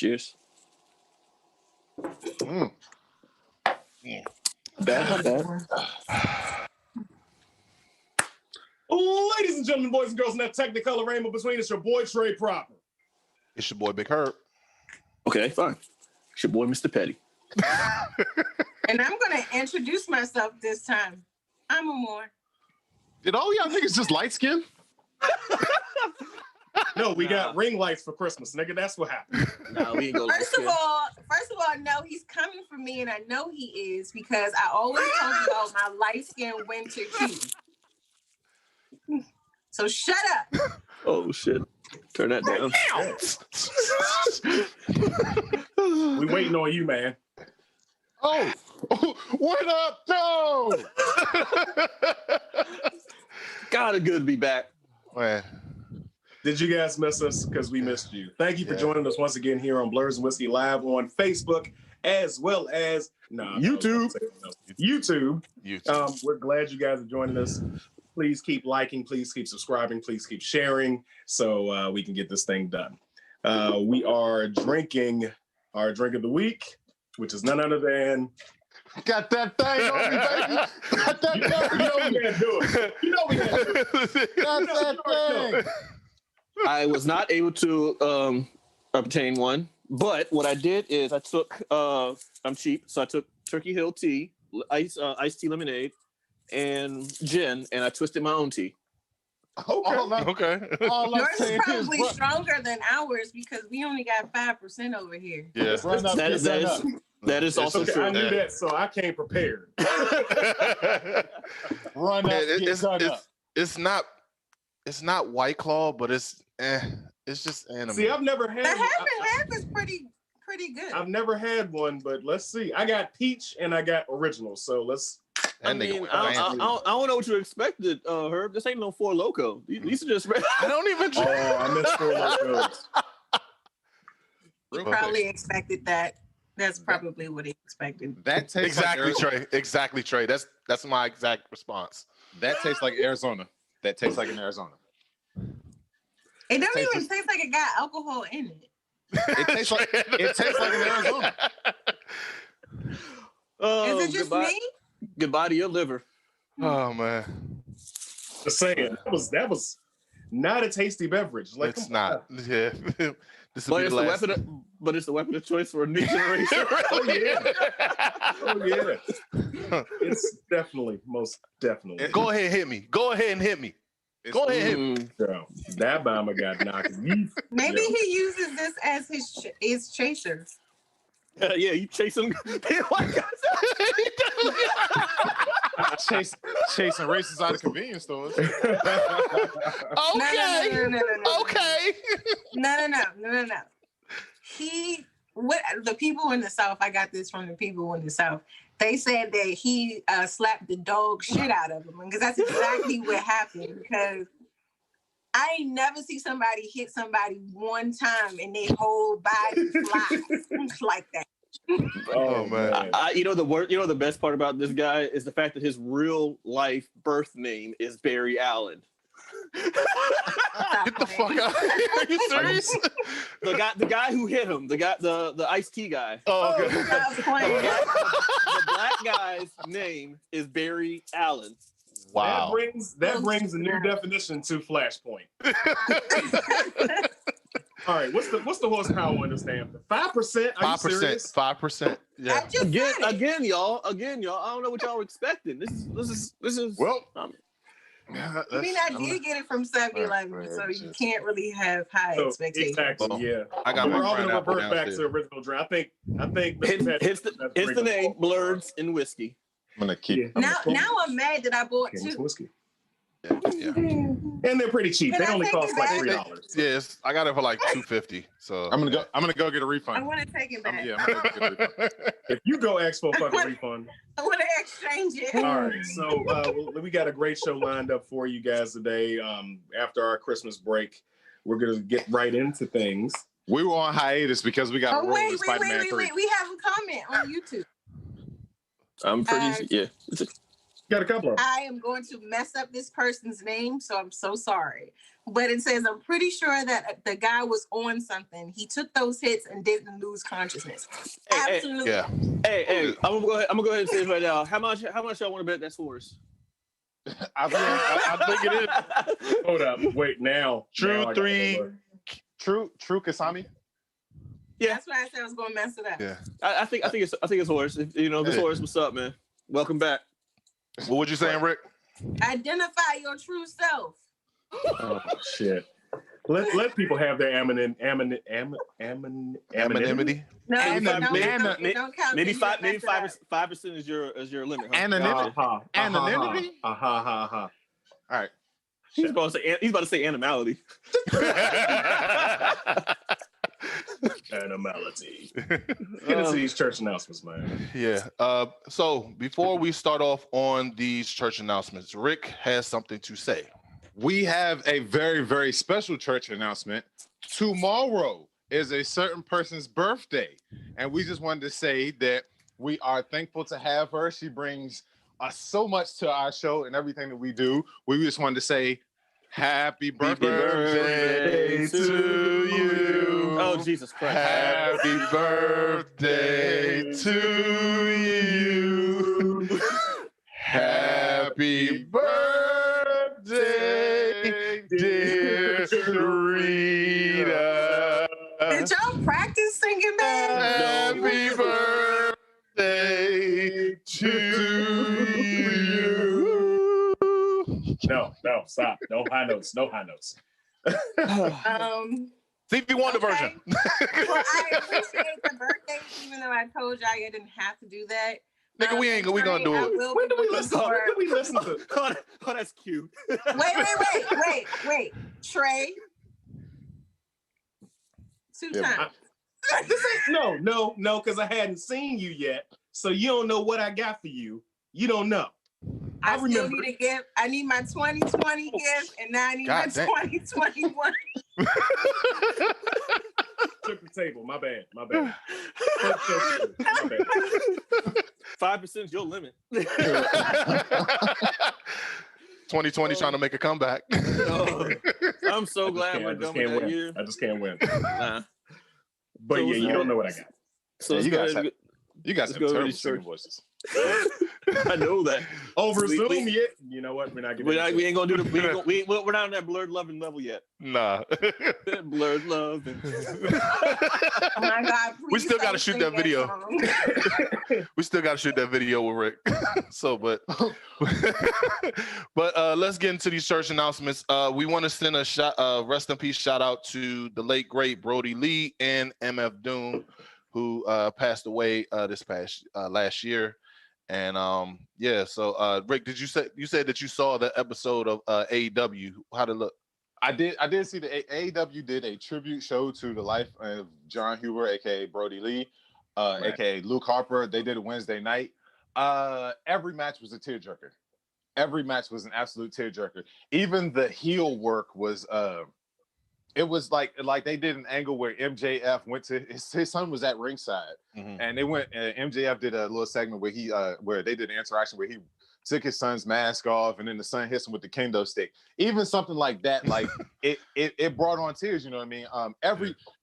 Cheers. Mm. Bad, not bad. Ladies and gentlemen, boys and girls, in that technicolor rainbow between us, your boy Trey Proper. It's your boy Big Herb. Okay, fine. It's your boy, Mr. Petty. And I'm going to introduce myself this time. I'm Amore. Did all y'all niggas just light skin? No, we got ring lights for Christmas, nigga. That's what happened. Nah, we ain't go First of all, no, he's coming for me, and I know he is because I always talk about my light-skinned winter tea. So shut up. Oh, shit. Turn that down. We waiting on you, man. Oh, what up? No. God, it's good to be back. Man. Did you guys miss us? Because we missed you. Thank you for joining us once again here on Blerds and Whiskey Live on Facebook, as well as YouTube. YouTube. YouTube. We're glad you guys are joining us. Please keep liking. Please keep subscribing. Please keep sharing so we can get this thing done. We are drinking our drink of the week, which is none other than... Got that thing on me, baby. Got that thing. You know we can't do it. You know we can't do it. Got that thing. I was not able to obtain one, but what I did is I took, I'm cheap, so I took Turkey Hill tea, iced tea lemonade, and gin, and I twisted my own tea. Okay. Yours is probably stronger than ours because we only got 5% over here. Yeah. That is also okay, true. I knew that, so I came prepared. Run up, It's not White Claw, but it's just animal. See, I've never had. The half and half is pretty good. I've never had one, but let's see. I got peach and I got original, so let's. I mean, I don't know what you expected, Herb. This ain't no Four Loko. These are just. I don't even drink. Oh, I missed Four Lokos. You probably expected that. That's probably what he expected. That tastes Exactly, like Trey. Exactly, Trey. That's my exact response. That tastes like Arizona. That tastes like in Arizona. It don't even taste like it got alcohol in it. It tastes like in Arizona. Oh, Is it just me? Goodbye to your liver. Oh man. Just saying, that was not a tasty beverage. Like, It's not. Yeah. But it's the weapon of choice for a new generation. Oh yeah. It's most definitely. Go ahead and hit me. Go ahead and hit me. Go ahead and hit me. So, that bomber got knocked. Maybe he uses this as his chaser. Yeah, you chase him. Chasing races out of convenience stores. Okay. No. Okay. No. The people in the South, I got this from the people in the South. They said that he slapped the dog shit out of him because that's exactly what happened. Because I ain't never see somebody hit somebody one time and their whole body flies like that. Oh man! The best part about this guy is the fact that his real life birth name is Barry Allen. Get the fuck out! Are you serious? the guy who hit him, the iced tea guy. Oh, okay. The black guy's name is Barry Allen. Wow. That brings a new definition to Flashpoint. All right, what's the horsepower on this damn thing? 5%? 5%. Yeah. Again, y'all. I don't know what y'all were expecting. This is. Well, I did get it from 7-Eleven, so you can't really have high expectations. Exactly. Yeah. I got We're my all gonna pineapple revert back downstairs. to original drink. I think. Hence the name, Blerds and Whiskey. I'm gonna keep. Now I'm mad that I bought two. Whiskey. Yeah. And they're pretty cheap. They only cost like $3. Yes, I got it for like $2.50. So I'm gonna go get a refund. I want to take it back. I'm gonna go get a refund. If you go ask for a fucking refund. I want to exchange it. All right, so we got a great show lined up for you guys today. After our Christmas break, we're gonna get right into things. We were on hiatus because we got to roll with Spider-Man 3. Wait. We have a comment on YouTube. I'm pretty. Yeah. Got a couple of them. I am going to mess up this person's name, so I'm so sorry. But it says, I'm pretty sure that the guy was on something. He took those hits and didn't lose consciousness. Absolutely. Yeah. Hey, I'm gonna go ahead and say this right now. How much y'all want to bet that's horse? I think it is. Hold up. Wait, now. True now I gotta three. look. True Kasami. Yeah, That's why I said I was going to mess it up. Yeah. I think it's horse. If, this horse, what's up, man? Welcome back. What would you saying, Rick? Identify your true self. Oh shit. Let people have their anonymity. Anonymity. No, Maybe don't count. Maybe it. You five messed it up. 5% is your limit. Huh? Anonymity. Anonymity? All right. He's about to say animality. Animality. Get into these church announcements, man. Yeah. So before we start off on these church announcements, Rick has something to say. We have a very, very special church announcement. Tomorrow is a certain person's birthday. And we just wanted to say that we are thankful to have her. She brings so much to our show and everything that we do. We just wanted to say happy birthday to you. Oh, Jesus Christ. Happy birthday to you. Happy birthday, dear Rita. Did y'all practice singing that? Happy birthday to you. No, stop. No high notes. Stevie Wonder version. Well, I appreciate the birthday, even though I told y'all I didn't have to do that. Nigga, we gonna do it. When do we listen to? Oh, that's cute. Wait. Trey. Two times. No, because I hadn't seen you yet. So you don't know what I got for you. You don't know. I still need a gift. I need my 2020 gift, and now I need my 2021. Took the table. My bad. 5% is your limit. 2020 trying to make a comeback. I'm so glad we're done with that year. I just can't win. Nah. But So yeah, you don't know what I got. So you got some go terrible really singing voices. I know that. Over Zoom yet? You know what? We're not gonna. We ain't gonna do the. We're not on that blurred loving level yet. Nah. Blurred love. Oh my God! We still got to shoot that video. We still got to shoot that video with Rick. So, but let's get into these church announcements. We want to send a rest in peace shout out to the late great Brody Lee and MF Doom, who passed away this past last year. And so Rick, you said that you saw the episode of AEW. How'd it look? I did see the AEW did a tribute show to the life of John Huber, aka Brody Lee, aka Luke Harper. They did it Wednesday night. Every match was a tearjerker. Every match was an absolute tearjerker. Even the heel work was it was like they did an angle where MJF went to his son was at ringside, and they went. MJF did a little segment where where they did an interaction where he took his son's mask off, and then the son hits him with the kendo stick. Even something like that, like it brought on tears. You know what I mean?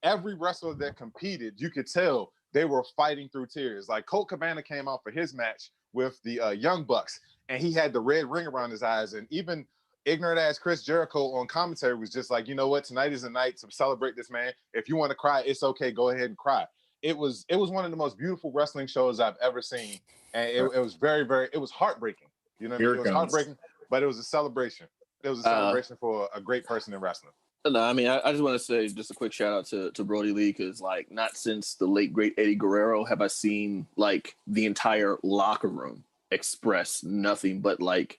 Every wrestler that competed, you could tell they were fighting through tears. Like Colt Cabana came out for his match with the Young Bucks, and he had the red ring around his eyes, and even ignorant ass Chris Jericho on commentary was just like, you know what, tonight is a night to celebrate this man. If you want to cry, it's okay. Go ahead and cry. It was one of the most beautiful wrestling shows I've ever seen, and it was very, very. It was heartbreaking. You know what I mean? It was heartbreaking, but it was a celebration. It was a celebration for a great person in wrestling. No, I mean, I just want to say just a quick shout out to Brody Lee, because like not since the late great Eddie Guerrero have I seen like the entire locker room express nothing but like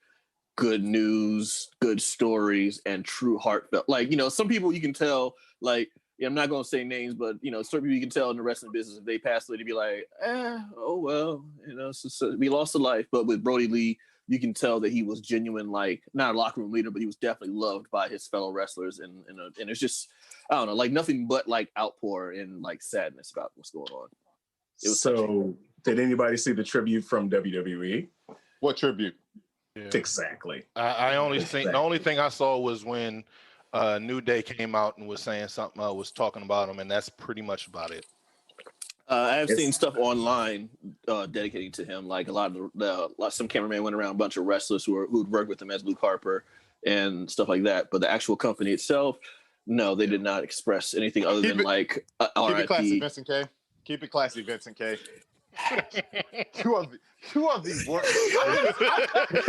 good news, good stories, and true heartfelt. Like, some people you can tell, like, I'm not going to say names, but, certain people you can tell in the wrestling business, if they pass away, to be like, oh, well, so we lost a life. But with Brody Lee, you can tell that he was genuine, like, not a locker room leader, but he was definitely loved by his fellow wrestlers. And it's just, I don't know, like nothing but like outpour and like sadness about what's going on. Did anybody see the tribute from WWE? What tribute? Yeah. Exactly. I only think the only thing I saw was when New Day came out and was saying something. Was talking about him, and that's pretty much about it. I have seen It's- stuff online dedicating to him. Like a lot of some cameraman went around a bunch of wrestlers who'd worked with him as Luke Harper and stuff like that. But the actual company itself, no, they did not express anything other than like Keep it classy, RIP. Vincent K. Keep it classy, Vincent K. Two of the worst.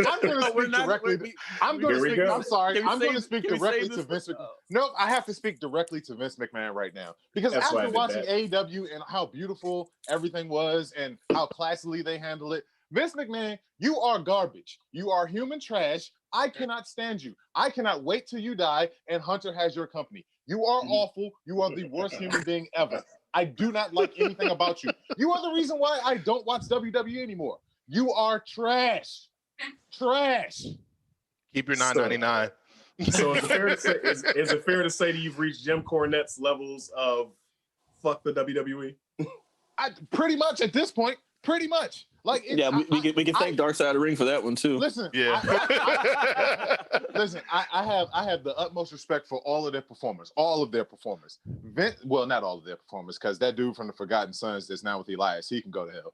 I'm going to speak directly. I'm going to Here we speak. go. I'm sorry. Can we I'm going to save- speak can we directly save to this Vince. for- No, I have to speak directly to Vince McMahon right now because That's why I after did watching that. AEW and how beautiful everything was and how classily they handle it, Vince McMahon, you are garbage. You are human trash. I cannot stand you. I cannot wait till you die and Hunter has your company. You are awful. You are the worst human being ever. I do not like anything about you. You are the reason why I don't watch WWE anymore. You are trash. Trash. Keep your $9.99. So is it fair to say that you've reached Jim Cornette's levels of fuck the WWE? Pretty much at this point. Pretty much. Like We can thank Dark Side of the Ring for that one too. Listen, Yeah. listen. I have the utmost respect for all of their performers. All of their performers. Well, not all of their performers, because that dude from the Forgotten Sons that's now with Elias, he can go to hell.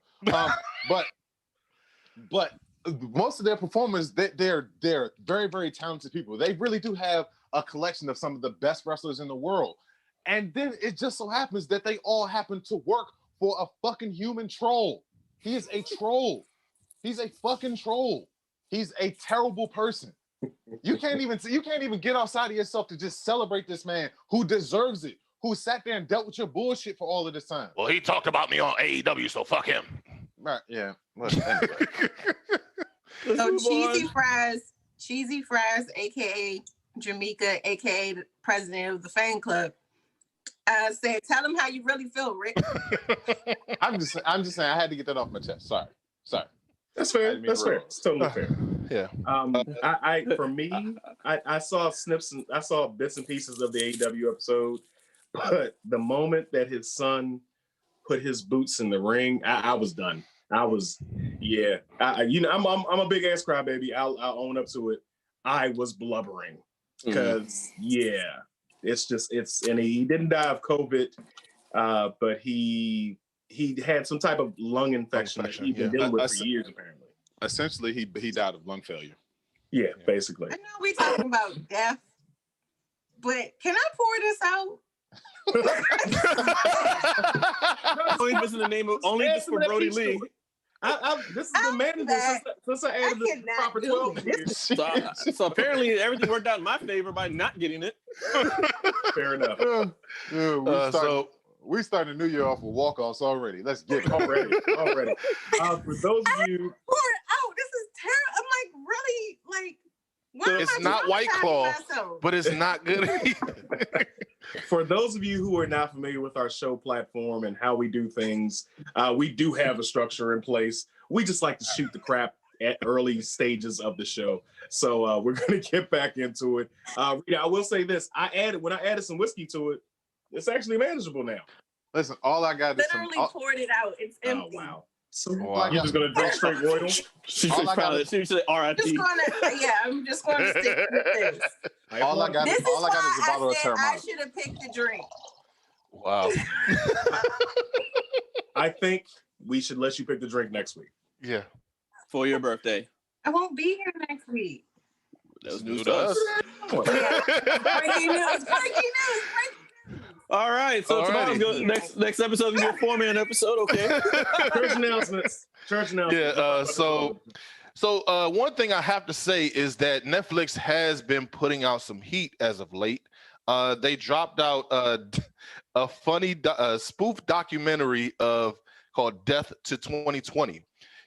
But most of their performers, they're very, very talented people. They really do have a collection of some of the best wrestlers in the world. And then it just so happens that they all happen to work for a fucking human troll. He is a troll. He's a fucking troll. He's a terrible person. You can't even get outside of yourself to just celebrate this man who deserves it, who sat there and dealt with your bullshit for all of this time. Well, he talked about me on AEW, so fuck him. Right? Yeah. Well, anyway. So Cheesy Fries, aka Jamaica, aka the president of the fan club, said, "Tell him how you really feel, Rick." I'm just saying I had to get that off my chest. Sorry. That's fair. That's fair. It's totally fair. Yeah. I saw snips and I saw bits and pieces of the AEW episode, but the moment that his son put his boots in the ring, I was done. I'm a big ass crybaby. I'll own up to it. I was blubbering because and he didn't die of COVID, but he had some type of lung infection that he'd been dealing with for years, apparently. Essentially, he died of lung failure. Yeah, basically. I know we talking about death, but can I pour this out? Only just in the name of only just for Brody Lee. This has been manageable since I added the proper 12 years. So apparently everything worked out in my favor by not getting it. Fair enough. We started the new year off with walk-offs already. Let's get it. Already. For those of you, Pour it out. This is terrible. I'm like, really, like, why It's am I not White Claw, traumatizing myself? but it's not good either. for those of you who are not familiar with our show platform and how we do things, we do have a structure in place. We just like to shoot the crap at early stages of the show. So we're going to get back into it. Rita, I will say this. When I added some whiskey to it, it's actually manageable now. Listen, all I got is Literally poured it out. It's empty. Oh, wow. So Wow. you're just going to drink straight royal? She All I got said I'm just gonna stick with this. all I got This is is a bottle why of I said I Terramana. should have picked the drink. Wow. I think we should let you pick the drink next week. Yeah. For your birthday. I won't be here next week. That was New news to to us. us. Breaking news. Breaking news. All right, so tomorrow's next episode is gonna be a 4-man episode. Okay. Church announcements. Yeah. So one thing I have to say is that Netflix has been putting out some heat as of late. They dropped out a funny spoof documentary called Death to 2020.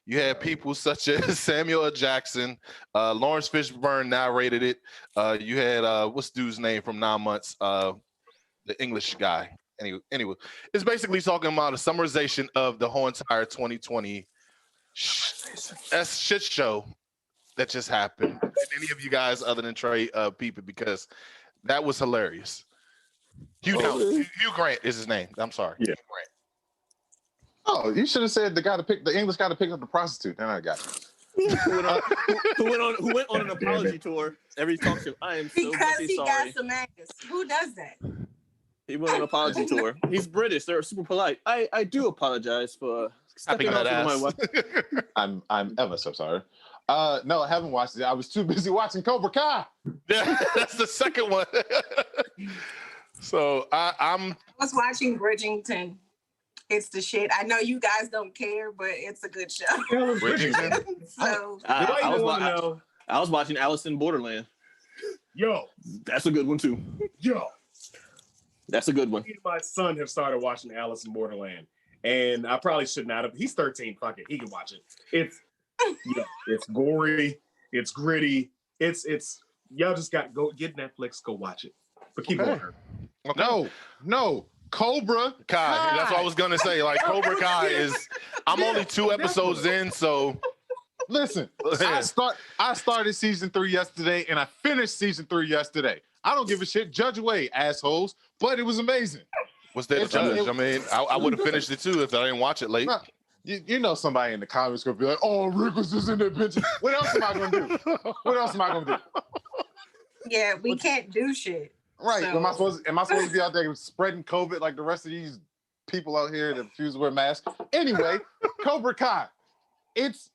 You had people such as Samuel L. Jackson, Lawrence Fishburne narrated it. You had what's dude's name from 9 Months? The English guy. Anyway, it's basically talking about a summarization of the whole entire 2020 shit show that just happened. And any of you guys other than Trey peep it because that was hilarious. Hugh Grant is his name. I'm sorry. Yeah. Hugh Grant. Oh, you should have said the English guy to pick up the prostitute. Then I got it. who went on an apology tour every talk show. I am so Because he sorry. got some ass. Who does that? He went on an apology tour. He's British. They're super polite. I do apologize for stepping Having out that of my ass. way. I'm ever so sorry. No, I haven't watched it. I was too busy watching Cobra Kai. Yeah, that's the second one. So I was watching Bridgerton. It's the shit. I know you guys don't care, but it's a good show. Bridgerton. So I was watching Alice in Borderland. Yo, That's a good one too. yo. That's a good one. Me and my son have started watching Alice in Borderland, and I probably should not have. He's 13. Fuck it, he can watch it. It's gory, it's gritty, it's y'all just got go get Netflix, go watch it. But keep going. Okay. No, Cobra Kai. That's what I was gonna say. Like Cobra Kai is. I'm only 2 episodes in, so Listen, I started season 3 yesterday, and I finished season 3 yesterday. I don't give a shit. Judge away, assholes. But it was amazing. what's there to judge? I mean, I would have finished it too if I didn't watch it late. Nah, you know somebody in the comments gonna be like, "Oh, Rick was just in that bitch." What else am I gonna do? What else am I gonna do? yeah, we can't do shit. Right? So- Am I supposed to be out there spreading COVID like the rest of these people out here that refuse to wear masks? Anyway, Cobra Kai, it's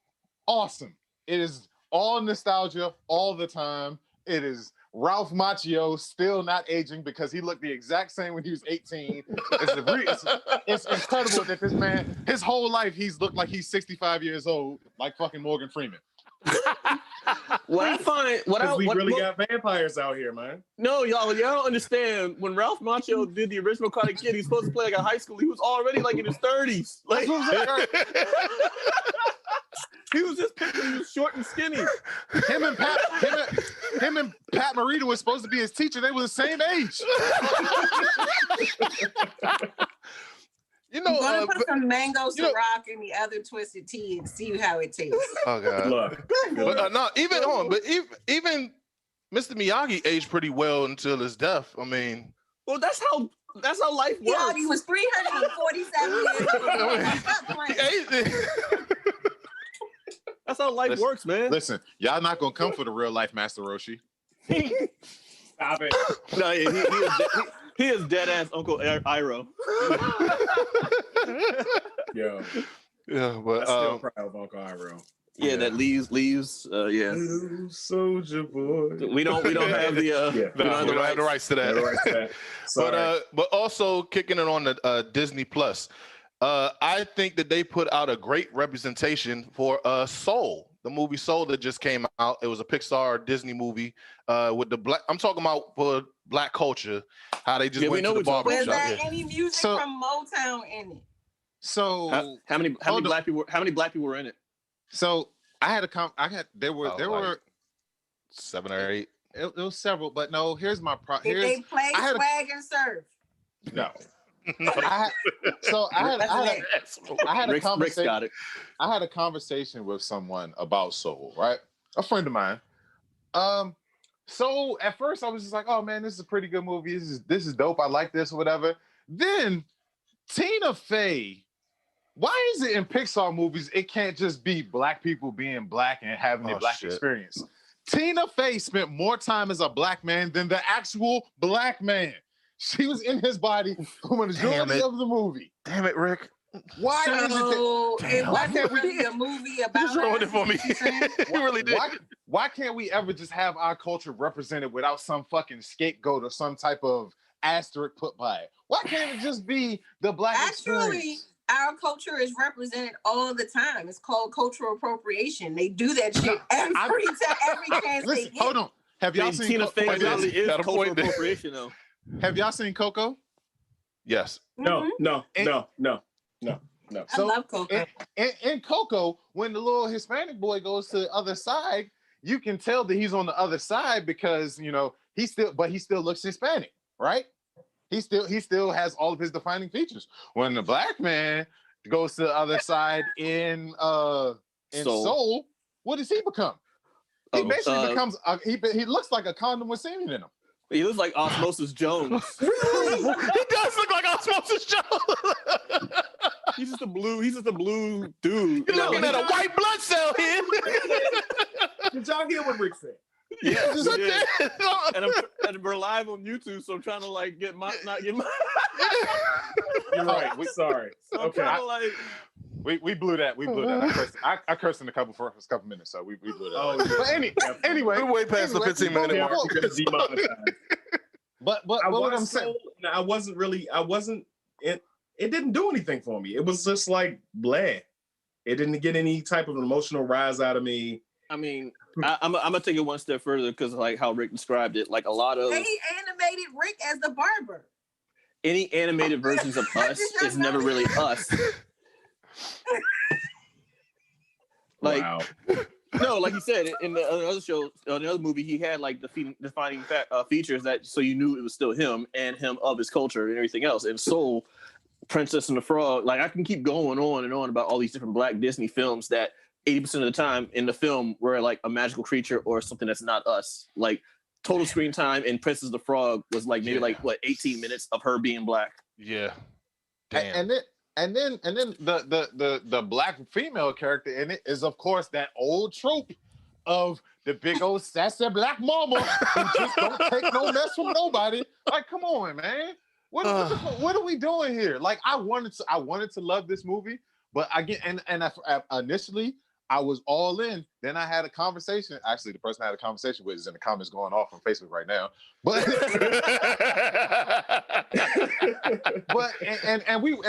awesome. It is all nostalgia all the time. It is Ralph Macchio still not aging because he looked the exact same when he was 18. It's incredible that this man, his whole life, he's looked like he's 65 years old, like fucking Morgan Freeman. What We really got vampires out here, man. No, y'all don't understand. When Ralph Macchio did the original Karate Kid, he's supposed to play like a high school. He was already like in his 30s. Like he was just picturing he was short and skinny. Him and Pat Morita was supposed to be his teacher. They were the same age. You know, I'm gonna put some mango Ciroc in the other twisted tea and see how it tastes. Oh god. Look, But no, even Mr. Miyagi aged pretty well until his death. I mean, Well, that's how life works. Yeah, he was 347 years old. That's how life works, man. Listen, y'all not gonna come for the real life Master Roshi. stop it. No, he is dead ass Uncle Iroh. Yo, yeah, but I'm still proud of Uncle Iroh. Yeah, that leaves. Yeah. Little soldier boy. We don't have the. we don't have the rights to that. But also kicking it on the Disney Plus. I think that they put out a great representation for Soul, the movie Soul that just came out. It was a Pixar Disney movie with the black. I'm talking about for black culture, how they just went to the barbershop. Was there any music from Motown in it? So how many black people were in it? So there were 7 or 8. It was several, but no. Here's my problem. Did they play Swag and Surf? No. I had a conversation. Rick's got it. I had a conversation with someone about Soul, right? A friend of mine. So at first I was just like, "Oh man, this is a pretty good movie. This is dope. I like this or whatever." Then Tina Fey. Why is it in Pixar movies it can't just be black people being black and having a black experience? Tina Fey spent more time as a black man than the actual black man. She was in his body for the majority of the movie. Damn it, Rick. Why wasn't really a movie about You just ruined it for me. You really did. Why can't we ever just have our culture represented without some fucking scapegoat or some type of asterisk put by it? Why can't it just be the black experience? Our culture is represented all the time. It's called cultural appropriation. They do that shit every chance they get. Hold on. Have y'all seen Tina Fey really is cultural appropriation though? Have y'all seen Coco? Yes. No. I love Coco. In Coco, when the little Hispanic boy goes to the other side, you can tell that he's on the other side because he still looks Hispanic, right? He still has all of his defining features. When the black man goes to the other side in Soul, what does he become? He basically becomes he looks like a condom with semen in him. He looks like Osmosis Jones. He does look like Osmosis Jones. He's just a blue dude. You're looking at a white blood cell here. Did y'all hear what Rick said? Yes, Yeah. and we're live on YouTube, so I'm trying to like not get my. You're right. Sorry. So I'm Okay. trying to like. We blew that. We blew that. I cursed in a couple minutes, so we blew that. Oh, But anyway, We're way past the 15-minute mark. We're gonna demonetize. But what I'm saying, I wasn't. It didn't do anything for me. It was just like bleh. It didn't get any type of emotional rise out of me. I mean, I'm gonna take it one step further because like how Rick described it, like a lot of They animated Rick as the barber. any animated versions of us is never really us. Like Wow. no, like you said in the other show, on the other movie, he had like defining features that so you knew it was still him and him of his culture and everything else. And Soul, Princess and the Frog, like I can keep going on and on about all these different Black Disney films that 80% of the time in the film were like a magical creature or something that's not us. Like total screen time in Princess the Frog was like maybe like what 18 minutes of her being Black. Yeah. Damn. and then the Black female character in it is of course that old trope of the big old sassy Black mama who just don't take no mess from nobody. Like, come on, man. What are we doing here? Like, I wanted to love this movie, but again, initially I was all in. Then I had a conversation. Actually, the person I had a conversation with is in the comments going off on Facebook right now. But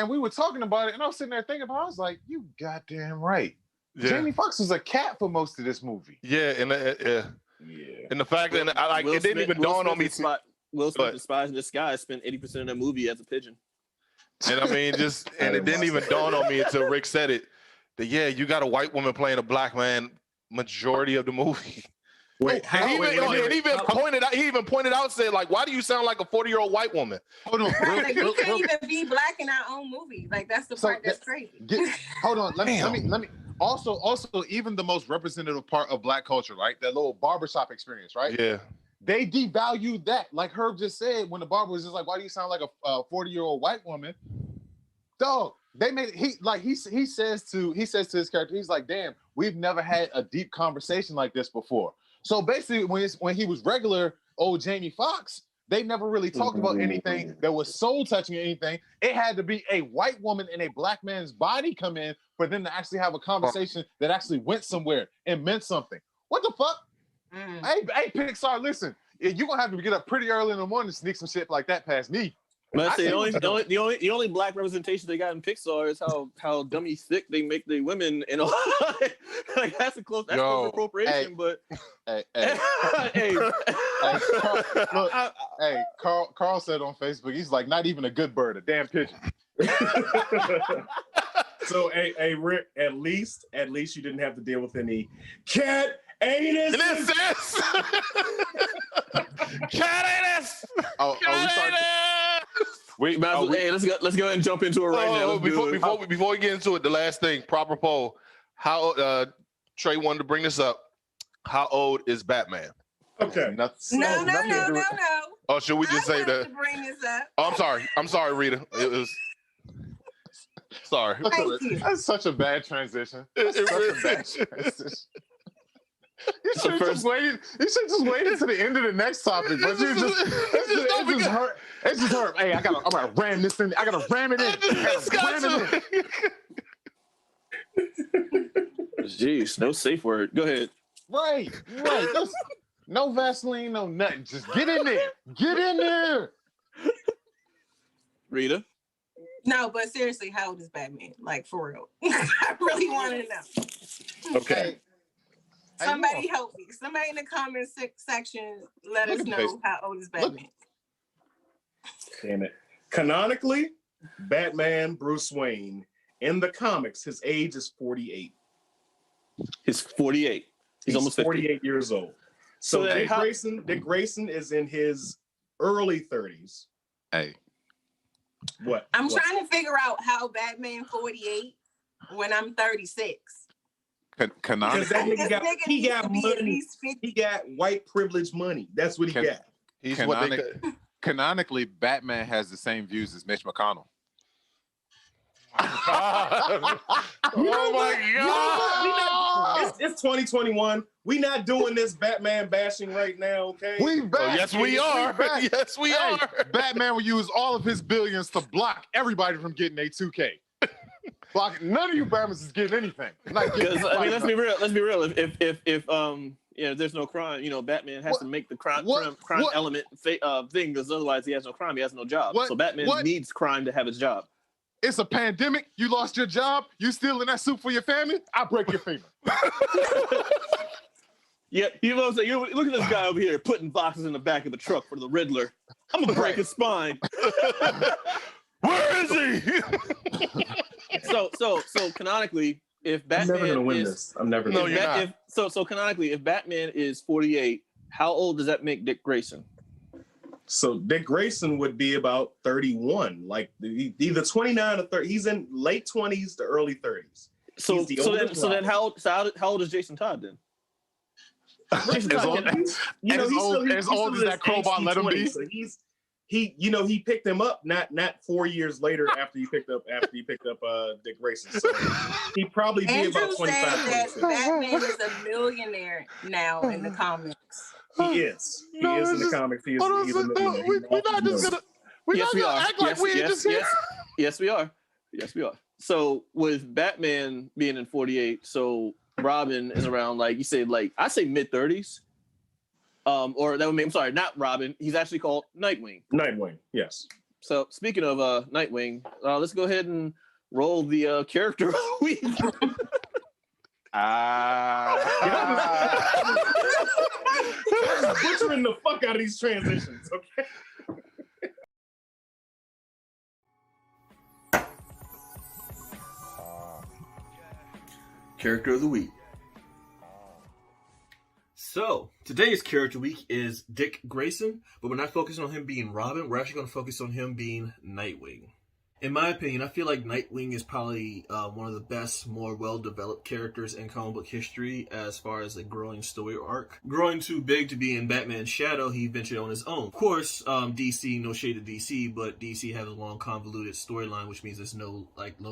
we were talking about it, and I was sitting there thinking about it. I was like, "You goddamn right." Yeah. Jamie Foxx was a cat for most of this movie. Yeah, and the fact that I like it didn't even dawn on me. Will Smith, the Spies in Disguise, spent 80% of that movie as a pigeon. And I mean, it didn't even dawn on me until Rick said it. That you got a white woman playing a Black man majority of the movie. Wait, he even pointed out, said like, why do you sound like a 40-year-old white woman? Hold on, Like, we can't even be Black in our own movie. Like that's the part that's crazy. Hold on, let me. Also, even the most representative part of Black culture, right? That little barbershop experience, right? Yeah. They devalued that. Like Herb just said, when the barber was just like, why do you sound like a 40-year-old white woman? Dog, they made it, he says to his character, he's like, damn, we've never had a deep conversation like this before. So basically, when he was regular old Jamie Foxx, they never really talked about anything that was soul touching or anything. It had to be a white woman in a Black man's body come in for them to actually have a conversation that actually went somewhere and meant something. What the fuck? Hey, Pixar, listen, you're gonna have to get up pretty early in the morning to sneak some shit like that past me. But the only Black representation they got in Pixar is how dummy thick they make the women and all. Like that's close appropriation, but Carl said on Facebook, he's like, not even a good bird, a damn pigeon. So, hey, Rick, at least you didn't have to deal with any cat anus. Cat anus. Let's go ahead and jump into it right now. Before we get into it, the last thing, proper poll. How Trey wanted to bring this up. How old is Batman? Okay. No. Oh, should we just say that? To bring this up. Oh, I'm sorry, Rita. It was. Sorry. Thank you. That's such a bad transition. You should have just waited to the end of the next topic. But it's just hurt. Hey, I'm gonna ram this in. I gotta ram it in. Jeez, no safe word. Go ahead. Right. No Vaseline, no nothing. Just get in there. Rita? No, but seriously, how old is Batman? Like, for real. I really want to know. Okay. Somebody help me. Somebody in the comment section, let us know how old is Batman. Damn it. Canonically, Batman, Bruce Wayne, in the comics, his age is 48. He's 48. He's almost 48 years old. So Dick Grayson is in his early 30s. Hey. What? I'm trying to figure out how Batman 48 when I'm 36. Canonically, he got money. He got white privilege money. That's what he got. Canonically, Batman has the same views as Mitch McConnell. Oh my You know what? We god! not, it's 2021. We not doing this Batman bashing right now, okay? We back. Oh, yes, we are. back. Yes, we Hey, are. Batman will use all of his billions to block everybody from getting a 2K. Block. None of you Batmans is getting anything. Not getting Because I mean, let's nothing. be real. Let's be real. If there's no crime, Batman has to make the crime element thing. Because otherwise, he has no crime. He has no job. So Batman needs crime to have his job. It's a pandemic. You lost your job. You stealing that soup for your family. I break your finger. Yeah, look at this guy over here putting boxes in the back of the truck for the Riddler. I'm gonna break his spine. Where is he? So canonically, if Batman I'm never gonna win this. I'm never gonna No, you're not. So canonically, if Batman is 48, how old does that make Dick Grayson? So Dick Grayson would be about 31, like either 29 or 30. He's in late 20s to early 30s. So then how old is Jason Todd then? Jason Todd, as old as that crowbar let him be. So he picked him up not 4 years later after he picked up Dick Grayson. So he'd probably be Andrew about 25. said that Batman is a millionaire now in the comics. He is. He is in the comics. He is. We're not just gonna act like we ain't just here. Yes, we are. Yes, we are. So with Batman being in 48, so Robin is around, like you said, like I say mid-30s. Or that would mean, I'm sorry, not Robin. He's actually called Nightwing. Nightwing, yes. So speaking of Nightwing, let's go ahead and roll the character week. Butchering the fuck out of these transitions, okay? Character of the week. So, today's character week is Dick Grayson, but we're not focusing on him being Robin. We're actually going to focus on him being Nightwing. In my opinion, I feel like Nightwing is probably one of the best, more well-developed characters in comic book history as far as a growing story arc. Growing too big to be in Batman's shadow, he ventured on his own. Of course, DC, no shade to DC, but DC has a long, convoluted storyline, which means there's no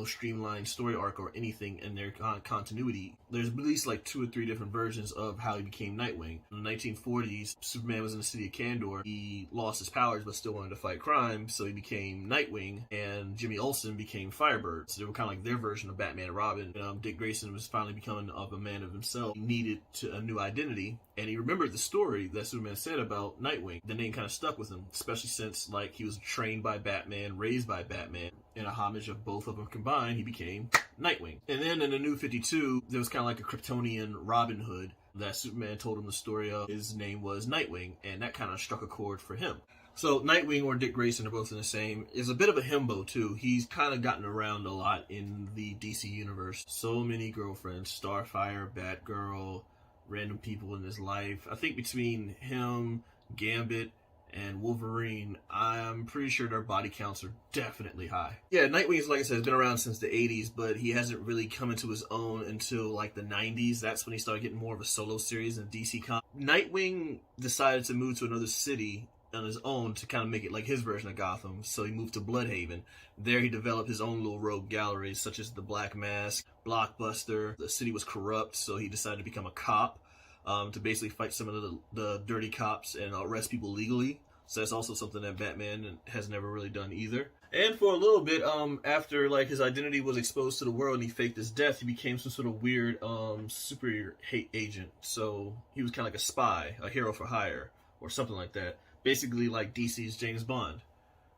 streamlined story arc or anything in their continuity. There's at least like 2 or 3 different versions of how he became Nightwing. In the 1940s, Superman was in the city of Kandor. He lost his powers, but still wanted to fight crime, so he became Nightwing, and Jimmy Olsen became Firebird. So they were kind of like their version of Batman and Robin. Dick Grayson was finally becoming of a man of himself. He needed a new identity, and he remembered the story that Superman said about Nightwing. The name kind of stuck with him, especially since like he was trained by Batman, raised by Batman. In a homage of both of them combined, he became Nightwing. And then in the New 52, there was kind of like a Kryptonian Robin Hood that Superman told him the story of. His name was Nightwing, and that kind of struck a chord for him. So Nightwing or Dick Grayson are both in the same. Is a bit of a himbo too. He's kind of gotten around a lot in the DC universe. So many girlfriends, Starfire, Batgirl, random people in his life. I think between him, Gambit, and Wolverine, I'm pretty sure their body counts are definitely high. Yeah, Nightwing, like I said, has been around since the 80s, but he hasn't really come into his own until like the 90s. That's when he started getting more of a solo series in DC Comics. Nightwing decided to move to another city on his own to kind of make it like his version of Gotham. So he moved to Bloodhaven. There he developed his own little rogue galleries, such as the Black Mask, Blockbuster. The city was corrupt, so he decided to become a cop to basically fight some of the dirty cops and arrest people legally. So that's also something that Batman has never really done either. And for a little bit, after like his identity was exposed to the world and he faked his death, he became some sort of weird superior hate agent. So he was kind of like a spy, a hero for hire, or something like that. Basically like DC's James Bond,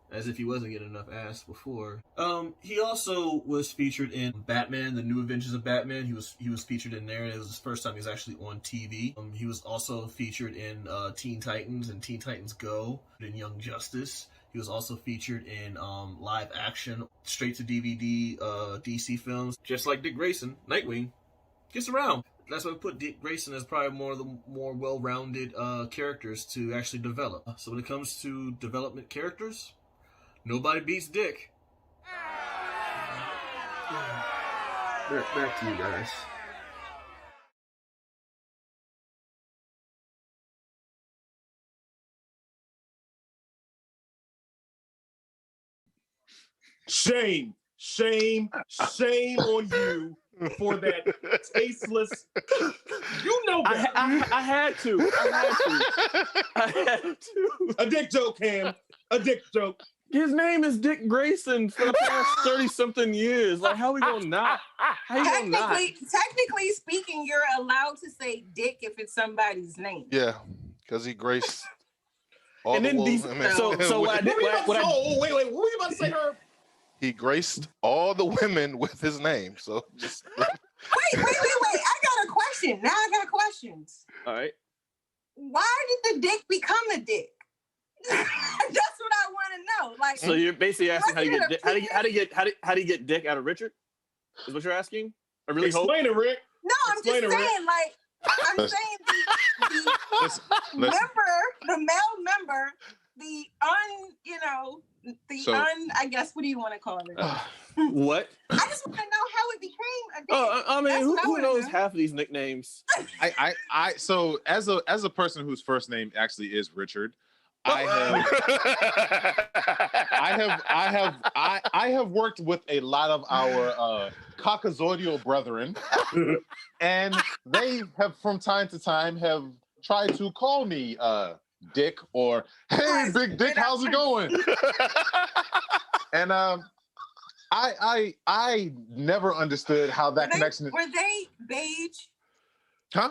as if he wasn't getting enough ass before. He also was featured in Batman, The New Adventures of Batman. He was featured in there. It was his first time he was actually on TV. He was also featured in Teen Titans and Teen Titans Go, in Young Justice. He was also featured in live action, straight to DVD DC films. Just like Dick Grayson, Nightwing gets around. That's why we put Dick Grayson as probably one of the more well-rounded characters to actually develop. So when it comes to development characters, nobody beats Dick. Back to you guys. Shame. Shame on you for that tasteless. You know better. I had to. I had to. A dick joke, Cam. A dick joke. His name is Dick Grayson for the past 30-something years. Like, how we gonna not? How you gonna not? Technically speaking, you're allowed to say dick if it's somebody's name. Yeah, because he graced all And the then wolves. so what I did, Wait, what were you about to say, Herb? He graced all the women with his name. So just Wait. I got a question. Now I got questions. all right. Why did the dick become a dick? That's what I want to know. Like, So you're basically asking how do you get Dick out of Richard? Is what you're asking? I really hope. Explain it, Rick. no, I'm Explain just it, Rick. saying, like, I'm saying the male member, I guess, what do you want to call it? What? I just want to know how it became a dick. I mean, That's what I who wanna knows know. half of these nicknames? So as a person whose first name actually is Richard, I have worked with a lot of our caucasoidal brethren, and they have from time to time have tried to call me Dick or hey Big Dick, how's it going? And I never understood how that connection. Were they beige? Huh?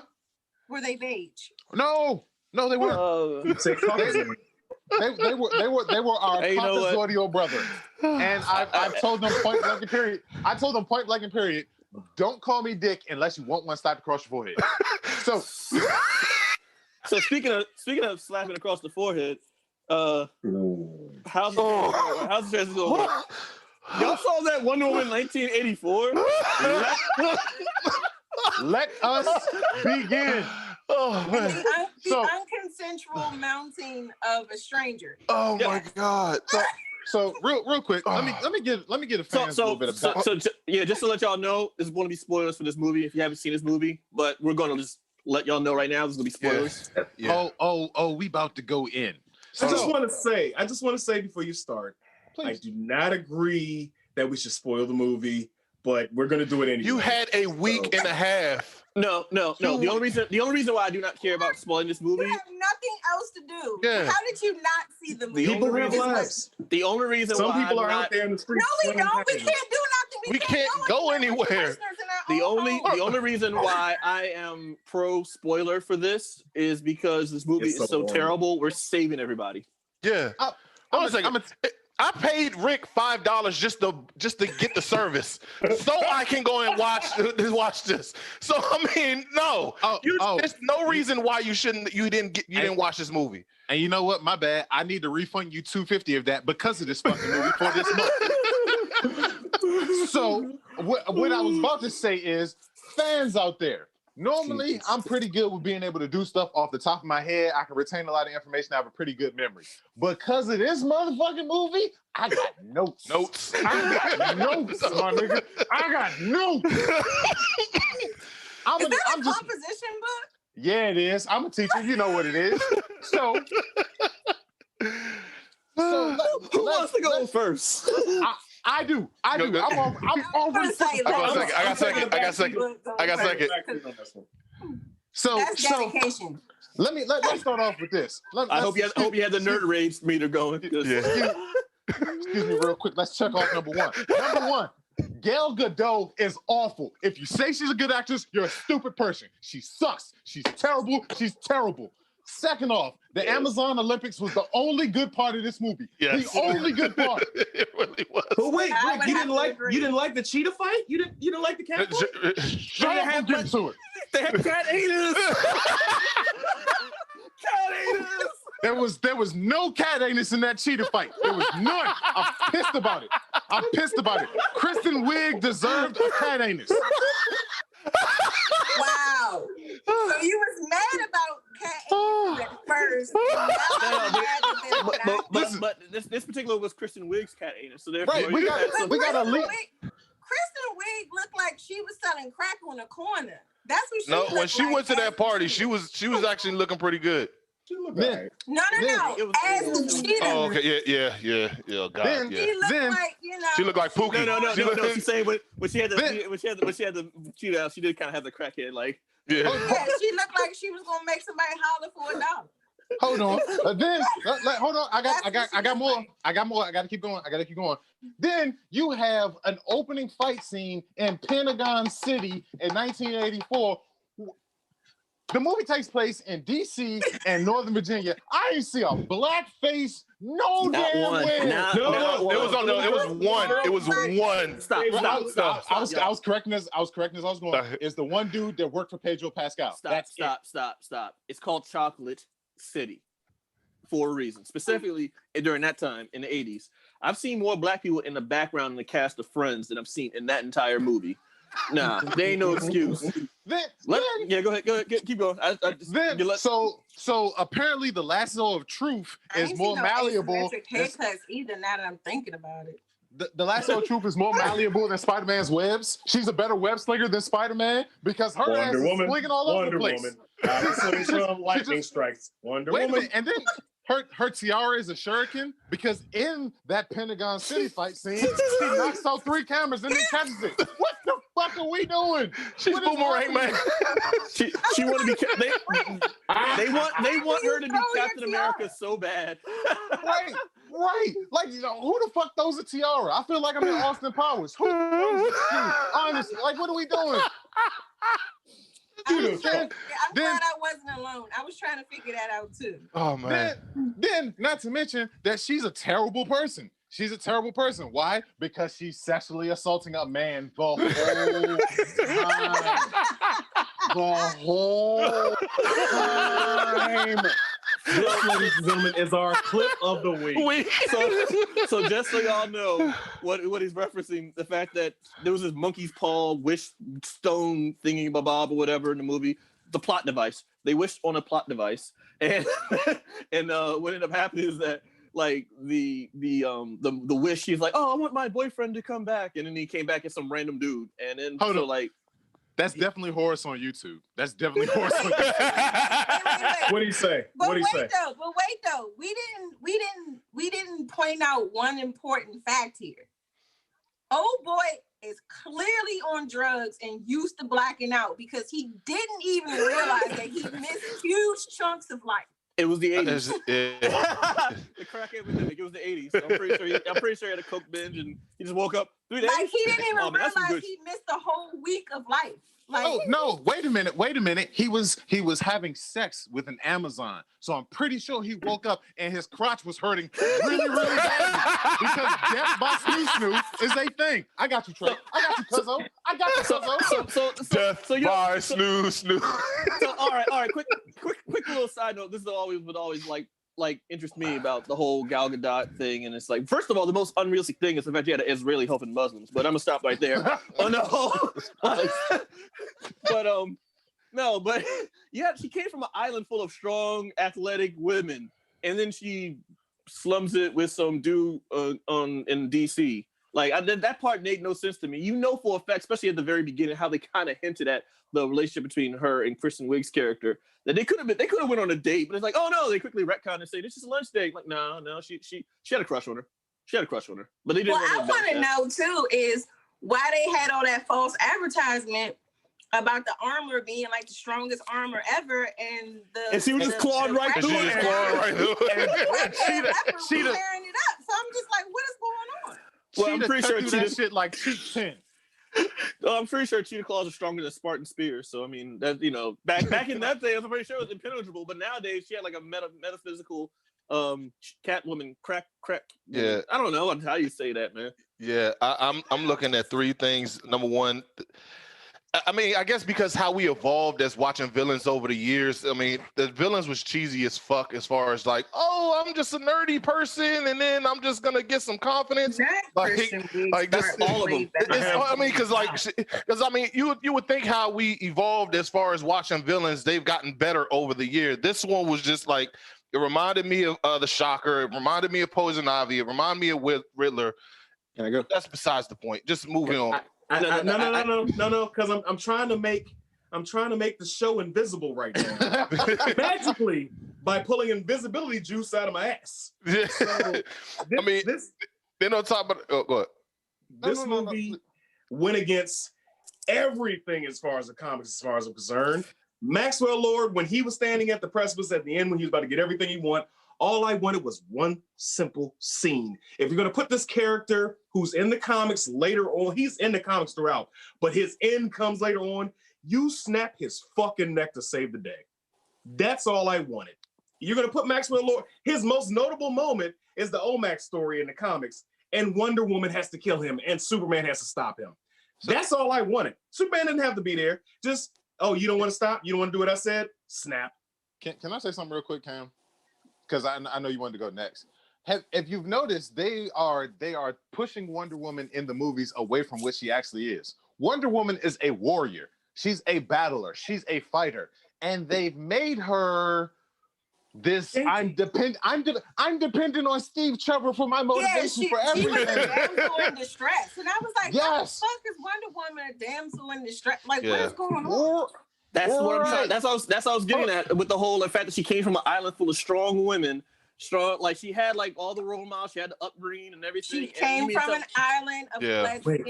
Were they beige? No, they weren't. Say Caucasian. They were our Hey, you know what? caucasoidal brother, and I've told them point blank and period. I told them point blank and period. Don't call me Dick unless you want one slapped across your forehead. So speaking of slapping across the forehead, how's the chances going? Y'all saw that Wonder Woman 1984? let us begin. oh man. The So- unconsensual mounting of a stranger. Oh my God. So real quick, let me get a fans a little bit of Just to let y'all know, this is going to be spoilers for this movie if you haven't seen this movie, but we're going to just let y'all know right now, this is going to be spoilers. Yeah. Oh, we about to go in. I just want to say before you start, Please. I do not agree that we should spoil the movie, but we're going to do it anyway. You had a week and a half. No. The only reason why I do not care about spoiling this movie. You have nothing else to do. Yeah. How did you not see the movie? People have lives. The only reason Some why people I'm are not, out there in the streets. No, we don't. We can't do nothing. We can't go anywhere. the only reason why I am pro spoiler for this is because this movie It's is so boring. terrible. We're saving everybody. Yeah. Hold on a second. I paid Rick $5 just to get the service, so I can go and watch this. So I mean, no, there's no reason why you didn't watch this movie. And you know what? My bad. I need to refund you $250 of that because of this fucking movie for this month. So what I was about to say is, fans out there. Normally, I'm pretty good with being able to do stuff off the top of my head. I can retain a lot of information. I have a pretty good memory. Because of this motherfucking movie, I got notes. I got notes, my nigga. I got notes. Is that a composition book? Yeah, it is. I'm a teacher. You know what it is. So Who wants to go first? I do. I'm already. I got second. So That's dedication. let's start off with this. I hope you had the nerd rage meter going. Yeah. Excuse me, real quick. Let's check off number one. Number one, Gal Gadot is awful. If you say she's a good actress, you're a stupid person. She sucks. She's terrible. Second off, the Amazon Olympics was the only good part of this movie. Yes. The only good part. It really was. But wait, I would you have to agree. didn't like the cheetah fight? You didn't like the cat fight? Shut up and get to it. They have cat anus. Cat anus. There was no cat anus in that cheetah fight. There was none. I'm pissed about it. Kristen Wiig deserved a cat anus. Wow. So you was mad about cat anus at first. But this particular was Kristen Wiig's cat anus. So therefore, Right, we got a leak. Kristen Wiig looked like she was selling crack on the corner. That's what she No, looked when she like went to that as a party, cheetah. she was actually looking pretty good. She looked Then- alright. No. It was- As it the was- cheetah. Oh, okay, yeah. God, Then- yeah. She looked Then- like, you know. She looked like Pookie. No. She looked- She's saying when she had the Then- when she had the cheetah out, she did kind of have the crackhead like. Yeah. Yeah, she looked like she was gonna make somebody holler for $1. Hold on. Then hold on. I got more. I gotta keep going. Then you have an opening fight scene in Pentagon City in 1984. The movie takes place in DC and Northern Virginia. I ain't see a black face no Not damn one. way. Not- It not was one. one. It was one. Stop. I was correcting as I was going. It's the one dude that worked for Pedro Pascal. Stop. It's called Chocolate City for a reason. Specifically during that time in the 80s. I've seen more black people in the background in the cast of Friends than I've seen in that entire movie. Nah, there ain't no excuse. Go ahead. Keep going. So apparently the lasso of truth I is ain't more seen no malleable. asymmetric haircuts either. Now that I'm thinking about it. The lasso of truth is more malleable than Spider-Man's webs. She's a better web slinger than Spider-Man because her ass Wonder is Woman. slinging all over the Wonder place. Woman. Some lightning strikes. Wonder Wait a Woman. minute, and then her tiara is a shuriken because in that Pentagon City fight scene, she knocks out 3 cameras and then catches it. What the fuck are we doing? She's What is Boomerang Man. She want to be. They want her to be Throw your Captain America so bad. Right. Like, you know, who the fuck throws a tiara? I feel like I'm in Austin Powers. Who throws a shoe? Honestly, like, what are we doing? I'm Then- glad I wasn't alone. I was trying to figure that out too. Oh man. Then, not to mention that she's a terrible person. She's a terrible person. Why? Because she's sexually assaulting a man the whole time. The whole time. This, ladies and gentlemen, is our clip of the week. So just so y'all know what he's referencing, the fact that there was this monkey's paw wish stone thingy bob or whatever in the movie, the plot device. They wished on a plot device, and what ended up happening is that like the wish, she's like, oh, I want my boyfriend to come back, and then he came back as some random dude, and then Hold so on. like. That's definitely Horace on YouTube. That's definitely Horace on YouTube. What do you say? But What do you say? wait though. We didn't point out one important fact here. Old boy is clearly on drugs and used to blacking out because he didn't even realize that he missed huge chunks of life. It was the 80s. Yeah. The crack epidemic. It was the 80s. So I'm pretty sure he had a coke binge and he just woke up 3 days. Like he didn't even Oh, man, that's some realize good he missed a whole week of life. Like Oh no! Wait a minute. He was having sex with an Amazon, so I'm pretty sure he woke up and his crotch was hurting really, really badly because death by snoo is a thing. I got you, Trey. I got you, Cuzzo. I got you, Cuzzo. Death by snoo. So all right. Quick little side note. This is always like interest me about the whole Gal Gadot thing, and it's like, first of all, the most unrealistic thing is the fact you had an Israeli helping Muslims. But I'm gonna stop right there. Oh no, but yeah, she came from an island full of strong, athletic women, and then she slums it with some dude in DC. Like that part made no sense to me. You know for a fact, especially at the very beginning, how they kind of hinted at the relationship between her and Kristen Wiig's character. That they could have went on a date, but it's like, oh no, they quickly retconned and say this is a lunch date. Like, no, she had a crush on her. But they didn't. What I want to know too is why they had all that false advertisement about the armor being like the strongest armor ever, and she was just clawing right through it. She tearing it up. So I'm just like, what is going on? Well, I'm pretty sure that shit like cheap 10. I'm pretty sure cheetah claws are stronger than Spartan spears. So I mean, that back in that day, I'm pretty sure it was impenetrable. But nowadays, she had like a metaphysical Catwoman crack. Yeah, I don't know how you say that, man. Yeah, I'm looking at 3 things. Number one, I mean, I guess because how we evolved as watching villains over the years. I mean, the villains was cheesy as fuck as far as like, oh, I'm just a nerdy person, and then I'm just gonna get some confidence. Like this, all of them. I mean, because you would think how we evolved as far as watching villains, they've gotten better over the year. This one was just like, it reminded me of the Shocker. It reminded me of Poison Ivy. It reminded me of Riddler. Can I go? That's besides the point. Just moving on. No, because I'm trying to make the show invisible right now. by pulling invisibility juice out of my ass. Yeah. So, I mean, then on top of go ahead. This movie went against everything as far as the comics, as far as I'm concerned. Maxwell Lord, when he was standing at the precipice at the end, when he was about to get everything he wanted, all I wanted was one simple scene. If you're going to put this character who's in the comics later on, he's in the comics throughout, but his end comes later on, you snap his fucking neck to save the day. That's all I wanted. You're going to put Maxwell Lord, his most notable moment is the Omax story in the comics, and Wonder Woman has to kill him, and Superman has to stop him. That's all I wanted. Superman didn't have to be there. Just, oh, you don't want to stop? You don't want to do what I said? Snap. Can I say something real quick, Cam? Because I know you wanted to go next. If you've noticed, they are pushing Wonder Woman in the movies away from what she actually is. Wonder Woman is a warrior. She's a battler. She's a fighter. And they've made her this. I'm dependent on Steve Trevor for my motivation for everything. She was a damsel in distress, and I was like, "What the fuck is Wonder Woman a damsel in distress? Like, what is going on?" That's what I'm trying. That's what I was getting at with the whole fact that she came from an island full of strong women. Strong, like she had like all the role models. She had the upbringing and everything. She came from an island of wait,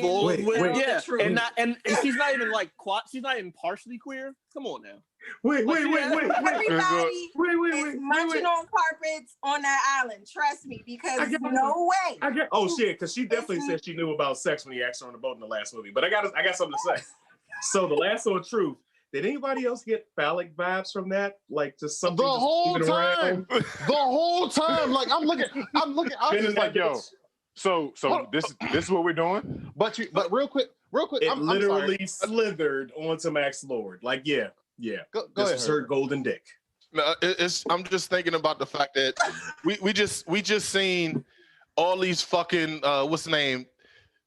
and she's not even like she's not even partially queer. Come on now. Wait. Everybody is munching on carpets on that island. Trust me, because no way. Oh shit, because she definitely said she knew about sex when he asked her on the boat in the last movie. But I got something to say. So the last one, Truth. Did anybody else get phallic vibes from that? Like just something the whole time. The whole time. Like I'm looking. I was just like, yo. So this is what we're doing. But real quick. It literally slithered onto Max Lord. Like, yeah. Go this ahead, was her golden dick. No, I'm just thinking about the fact that we just seen all these fucking what's the name?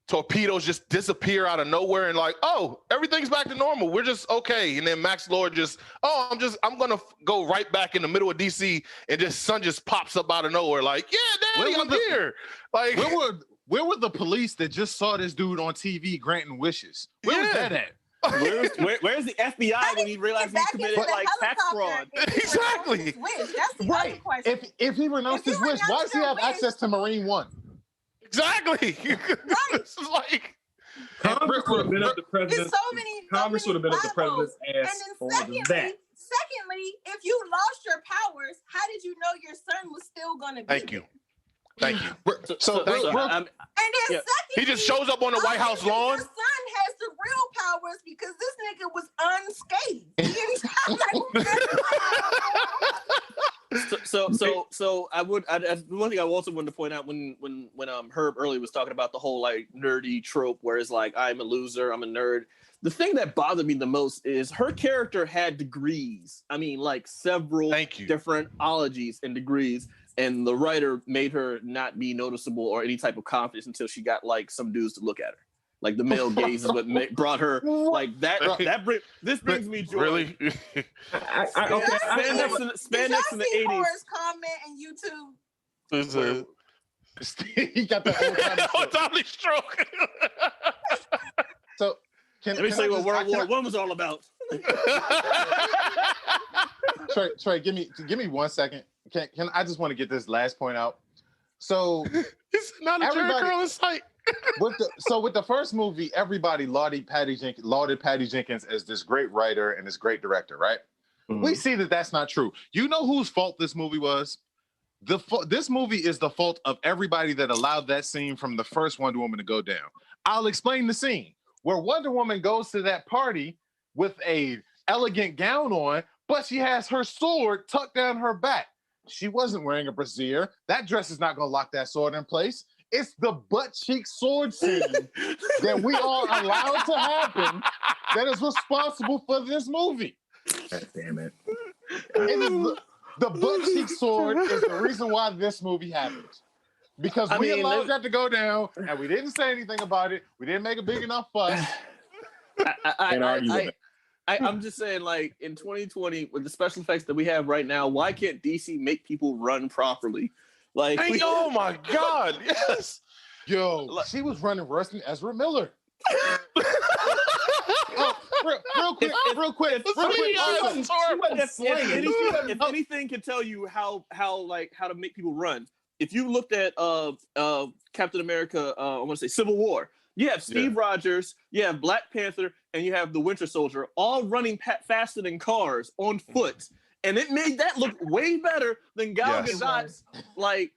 Torpedoes just disappear out of nowhere and like, oh, everything's back to normal. We're just okay. And then Max Lord I'm gonna go right back in the middle of DC and just sun just pops up out of nowhere. Like, yeah, Daddy, I'm here. Like, where were the police that just saw this dude on TV granting wishes? Where was that at? Where's the FBI when he realized he committed like tax fraud? Exactly. That's the other question. If he renounced his wish, why does he have access to Marine One? Exactly. Right. This is like Congress would have been up the president's. Congress would have been up the president's ass on that. Secondly, if you lost your powers, how did you know your son was still going to be? Thank you. He just shows up on the White House lawn. Your son has the real powers because this nigga was unscathed. So one thing I also wanted to point out when Herb earlier was talking about the whole like nerdy trope where it's like I'm a loser, I'm a nerd. The thing that bothered me the most is her character had degrees. I mean, like several different ologies and degrees. And the writer made her not be noticeable or any type of confidence until she got like some dudes to look at her. Like the male gaze is what brought her like that. This brings me joy. Really? Spandex in the 80s. Comment and YouTube. He got the old timey stroke. So let me say what World War I was all about. Trey, give me 1 second. Can I just want to get this last point out? So it's not a Jerry Curl in sight. With the first movie, everybody lauded Patty Jenkins as this great writer and this great director, right? Mm-hmm. We see that that's not true. You know whose fault this movie was? This movie is the fault of everybody that allowed that scene from the first Wonder Woman to go down. I'll explain the scene where Wonder Woman goes to that party with a elegant gown on, but she has her sword tucked down her back. She wasn't wearing a brassiere. That dress is not going to lock that sword in place. It's the butt cheek sword scene that we all allowed to happen that is responsible for this movie. God damn it. The butt cheek sword is the reason why this movie happened. Because we allowed that to go down and we didn't say anything about it. We didn't make a big enough fuss. I'm just saying, like, in 2020, with the special effects that we have right now, why can't DC make people run properly? Like, oh my God, yes. Yo, she was running worse than Ezra Miller. Real real quick. If anything can tell you how to make people run, if you looked at Captain America, I want to say Civil War, you have Steve Rogers, you have Black Panther, and you have the Winter Soldier all running faster than cars on foot, and it made that look way better than Gal Gadot's like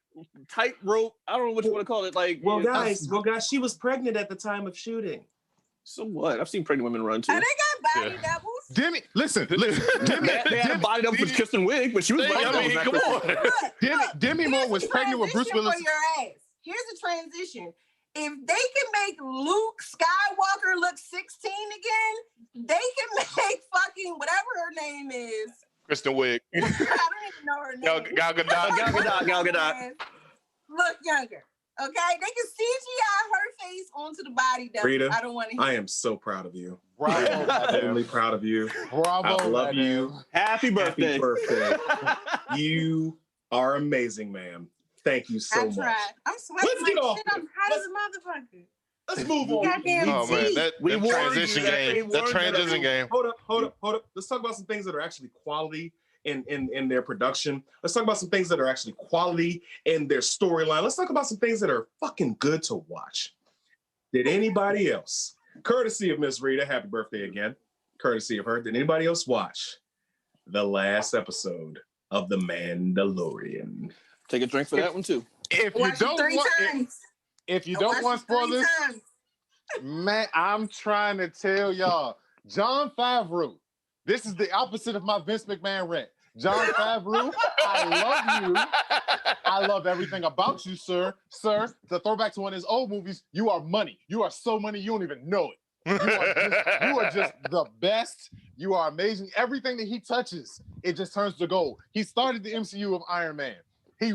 tightrope. I don't know what you want to call it. Like, well, guys, she was pregnant at the time of shooting. So what? I've seen pregnant women run too. And they got body doubles. Demi, listen. They had a body double with Kristen Wiig, but she was running. Come on. Demi Moore was pregnant with Bruce Willis. For your ass. Here's a transition. If they can make Luke Skywalker look 16 again, they can make fucking whatever her name is. Kristen Wiig. I don't even know her name. Gal Gadot. Look younger. Okay, they can CGI her face onto the body double. Rita, I don't want to hear. I am so proud of you. Bravo, I'm really proud of you. Bravo, I love you. Happy birthday. Happy birthday. You are amazing, ma'am. Thank you so much. Tried. I'm sweating. Let's get off shit. I'm hot as a motherfucker. Let's move on. Goddamn Oh man, that transition game. That transition game. Hold up. Let's talk about some things that are actually quality in their production. Let's talk about some things that are actually quality in their storyline. Let's talk about some things that are fucking good to watch. Did anybody else, courtesy of Miss Rita, happy birthday again, courtesy of her, did anybody else watch the last episode of The Mandalorian? Take a drink for that one too. If you don't want spoilers, man, I'm trying to tell y'all, Jon Favreau. This is the opposite of my Vince McMahon rant. Jon Favreau, I love you. I love everything about you, sir. Sir, to throw back to one of his old movies, you are money. You are so money, you don't even know it. You are just the best. You are amazing. Everything that he touches, it just turns to gold. He started the MCU of Iron Man. He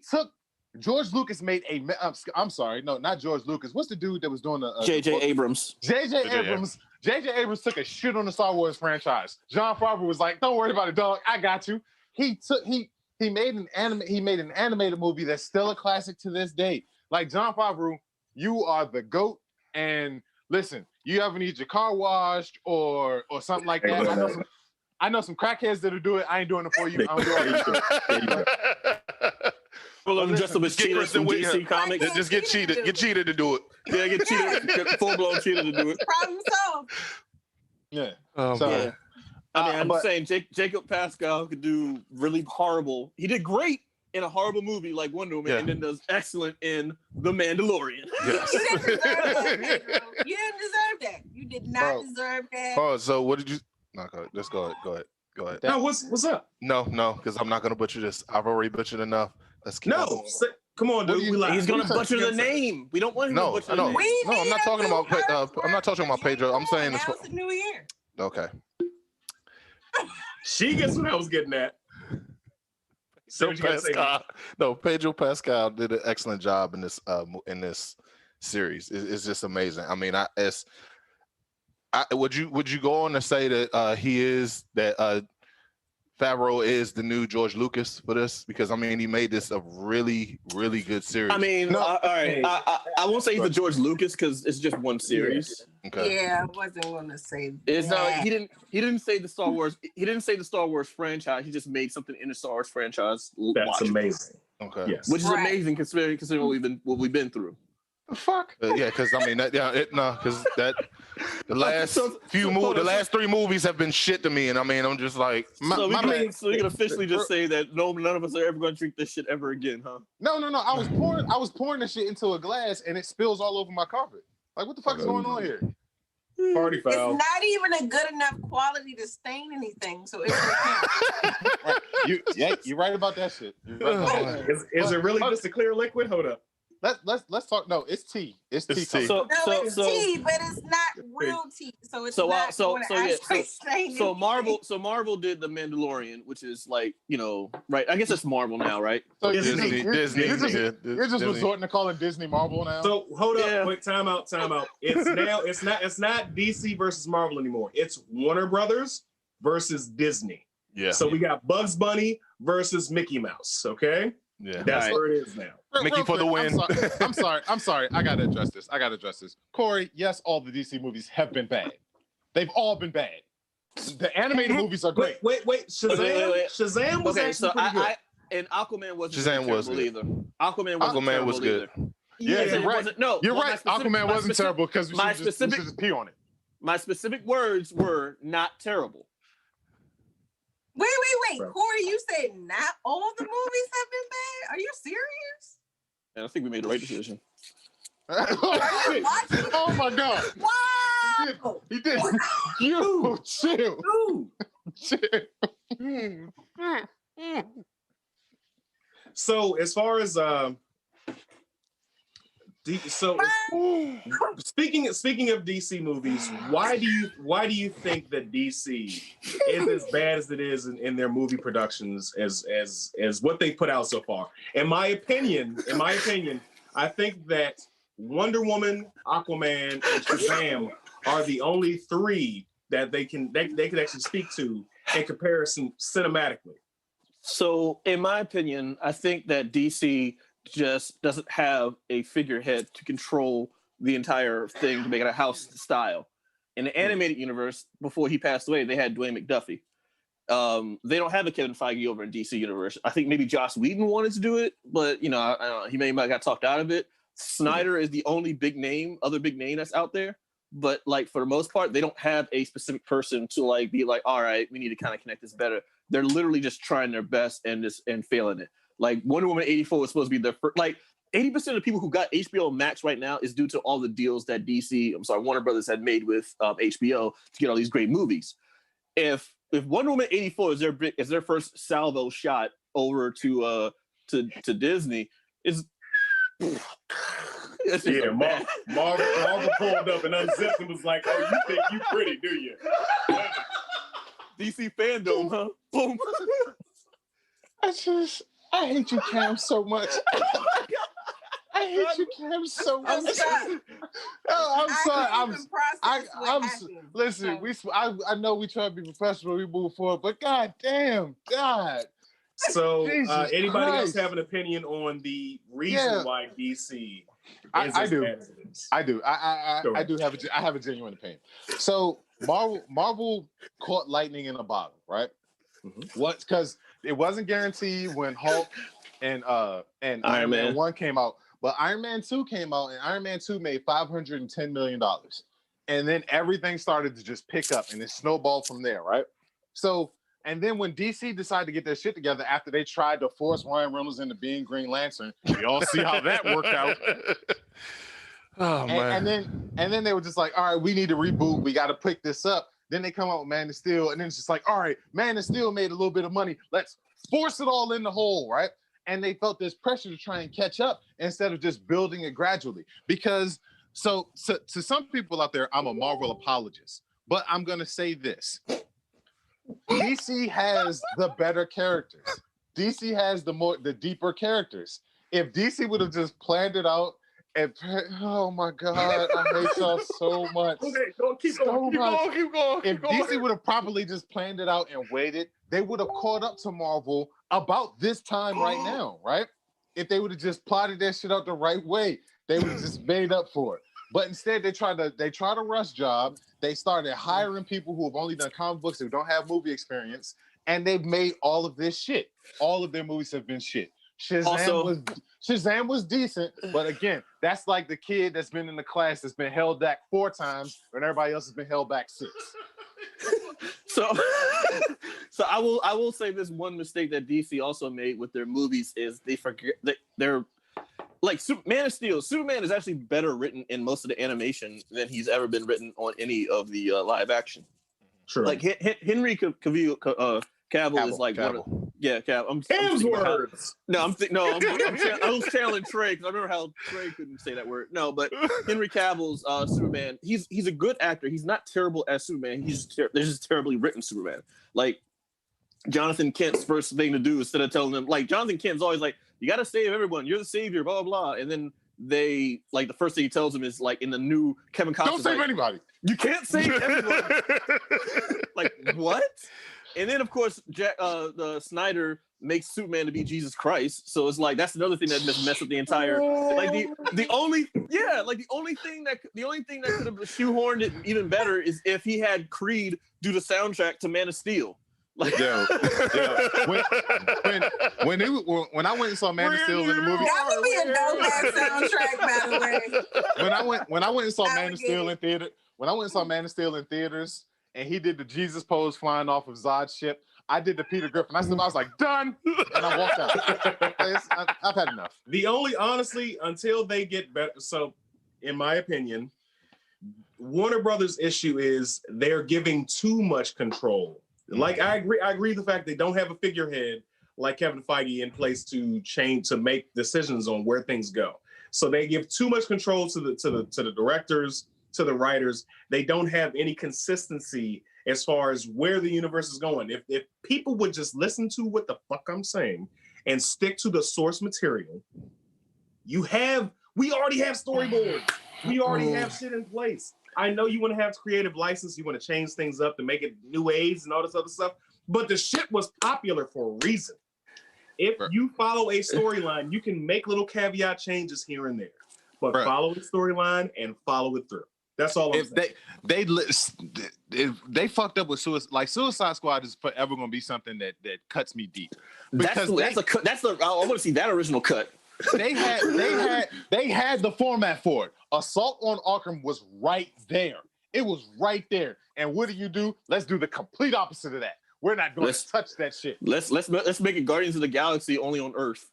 took George Lucas made a. I'm sorry, no, not George Lucas. What's the dude that was doing the J.J. Abrams. J.J. Abrams. J.J. Abrams took a shit on the Star Wars franchise. Jon Favreau was like, "Don't worry about it, dog. I got you." He made an animated movie that's still a classic to this day. Like, Jon Favreau, you are the GOAT. And listen, you ever need your car washed or something like that? I know some crackheads that'll do it. I ain't doing it for you. I'm doing it. Just as cheaters from DC Comics. Just get cheated. Get cheated to do it. Yeah, get cheated. Get full-blown cheated to do it. Problem solved. Yeah. Yeah. I mean, I'm saying Jacob Pascal could do really horrible. He did great in a horrible movie like Wonder Woman, and then does excellent in The Mandalorian. Yes. You didn't deserve that, bro. You didn't deserve that. You did not deserve that. Oh, so what did you? No, go ahead. Just go ahead. No, what's up? No, because I'm not gonna butcher this. I've already butchered enough. Let's keep come on, dude. He's gonna butcher the name. We don't want him to butcher the name. No, I'm not talking about. I'm not talking about Pedro. I'm saying this. It's a new year. Okay. She gets what I was getting at. Pedro Pascal did an excellent job in this series. It's just amazing. I mean, would you go on to say that Favreau is the new George Lucas for this? Because I mean, he made this a really, really good series. I mean, all right. I won't say he's the George Lucas because it's just one series. Okay. Yeah, I wasn't going to say it's that. No, he didn't say the Star Wars. He didn't say the Star Wars franchise. He just made something in the Star Wars franchise. That's amazing. Okay. Yes. Which is amazing considering what we've been through. The fuck? Yeah, because I mean, because the last the last 3 movies have been shit to me, and I mean, I'm just like, so we can officially just say that none of us are ever going to drink this shit ever again, huh? No. I was pouring this shit into a glass, and it spills all over my carpet. Like, what the fuck is going on here? Party foul. It's not even a good enough quality to stain anything, so it's right. You're right about that shit. Is it really just a clear liquid? Hold up. Let's talk. No, it's tea. It's tea. It's tea, but it's not real tea. So it's so Marvel did The Mandalorian, which is like, right? I guess it's Marvel now, right? So Disney. You're just resorting to calling Disney Marvel now. So hold up, quick time out. It's not DC versus Marvel anymore. It's Warner Brothers versus Disney. Yeah. So we got Bugs Bunny versus Mickey Mouse. Okay. Yeah. That's where it is now. Mickey for the win. I'm sorry. I gotta address this. Corey, yes, all the DC movies have been bad. They've all been bad. The animated movies are great. Wait. Shazam. Wait. Shazam was actually pretty good. And Aquaman wasn't Shazam was terrible good. either. Aquaman was good. Yeah, you're right. You're well, right. Aquaman wasn't terrible because we should just pee on it. My specific words were not terrible. Wait. Right. Corey, you said not all the movies have been bad? Are you serious? And I think we made the right decision. Oh my God. Wow. He did. You chill. So as far as speaking of DC movies, why do you think that DC is as bad as it is in their movie productions as what they put out so far? In my opinion, I think that Wonder Woman, Aquaman, and Shazam are the only three that they can actually speak to in comparison cinematically. So, in my opinion, I think that DC just doesn't have a figurehead to control the entire thing to make it a house style. In the animated universe, before he passed away, they had Dwayne McDuffie. They don't have a Kevin Feige over in DC universe. I think maybe Joss Whedon wanted to do it, but I don't know, he may have got talked out of it. Snyder is the only other big name that's out there. But like for the most part, they don't have a specific person to like be like, all right, we need to kind of connect this better. They're literally just trying their best and failing it. Like Wonder Woman 84 was supposed to be their first. Like 80% of the people who got HBO Max right now is due to all the deals that Warner Brothers had made with HBO to get all these great movies. If Wonder Woman 84 is their first salvo shot over to Disney, Marvel pulled up and unzipped and was like, "Oh, you think you pretty, do you?" DC fandom, huh? Boom. I hate you, Cam, so much. I hate you, Cam, so much. I'm sorry. Listen. I know we try to be professional. We move forward, but God. So, anybody else Christ. have an opinion on the reason why DC? I do. I do. I do have a genuine opinion. So Marvel caught lightning in a bottle, right? Mm-hmm. What? Because it wasn't guaranteed when Hulk and Iron Man 1 came out, but Iron Man 2 came out, and Iron Man 2 made $510 million, and then everything started to just pick up, and it snowballed from there, right? So. And then when DC decided to get their shit together after they tried to force Ryan Reynolds into being Green Lantern, we all see how that worked out. Oh man! And then they were just like, all right, we need to reboot. We got to pick this up. Then they come out with Man of Steel, and then it's just like, all right, Man of Steel made a little bit of money. Let's force it all in the hole, right? And they felt this pressure to try and catch up instead of just building it gradually. Because so to some people out there, I'm a Marvel apologist, but I'm gonna say this. DC has the better characters. DC has the deeper characters. If DC would have just planned it out and oh my God, I hate y'all so much. Okay, keep going. If DC would have properly just planned it out and waited, they would have caught up to Marvel about this time right now, right? If they would have just plotted their shit out the right way, they would have just made up for it. But instead, they try to rush job. They started hiring people who have only done comic books, who don't have movie experience, and they've made all of this shit. All of their movies have been shit. Shazam was decent, but again, that's like the kid that's been in the class that's been held back 4 times, when everybody else has been held back 6. So I will say this one mistake that DC also made with their movies is they forget that they're. Like Man of Steel, Superman is actually better written in most of the animation than he's ever been written on any of the live action. True. Like Henry Cavill is like Cavill. I'm Cam's words. I'm channeling Trey because I remember how Trey couldn't say that word. No, but Henry Cavill's Superman, he's a good actor. He's not terrible as Superman. He's just terribly written Superman. Like Jonathan Kent's first thing to do instead of telling them, like Jonathan Kent's always like, you got to save everyone. You're the savior, blah, blah, blah. And then they, like, the first thing he tells him is, like, in the new Kevin Costner. Don't save anybody. You can't save everyone. Like, what? And then, of course, the Snyder makes Superman to be Jesus Christ. So it's like that's another thing that messed up the entire like the only thing that could have shoehorned it even better is if he had Creed do the soundtrack to Man of Steel. Like When I went and saw Man of Steel in the movie, That would be a dope ass soundtrack, by the way. when I went and saw I Man would of get Steel it. in theater, when I went and saw Man of Steel in theaters, and he did the Jesus pose flying off of Zod's ship, I did the Peter Griffin. I was like, done, and I walked out. I've had enough. Honestly, until they get better. So, in my opinion, Warner Brothers' issue is they're giving too much control. Like I agree the fact they don't have a figurehead like Kevin Feige in place to make decisions on where things go. So they give too much control to the directors, to the writers. They don't have any consistency as far as where the universe is going. If people would just listen to what the fuck I'm saying and stick to the source material, we already have storyboards. We already have shit in place. I know you want to have creative license. You want to change things up to make it new age and all this other stuff. But the shit was popular for a reason. If you follow a storyline, you can make little caveat changes here and there. But follow the storyline and follow it through. That's all I'm saying. They fucked up with Suicide Squad is forever going to be something that cuts me deep. I want to see that original cut. They had the format for it. Assault on Arkham was right there. It was right there. And what do? Let's do the complete opposite of that. We're not going to touch that shit. Let's make it Guardians of the Galaxy only on Earth.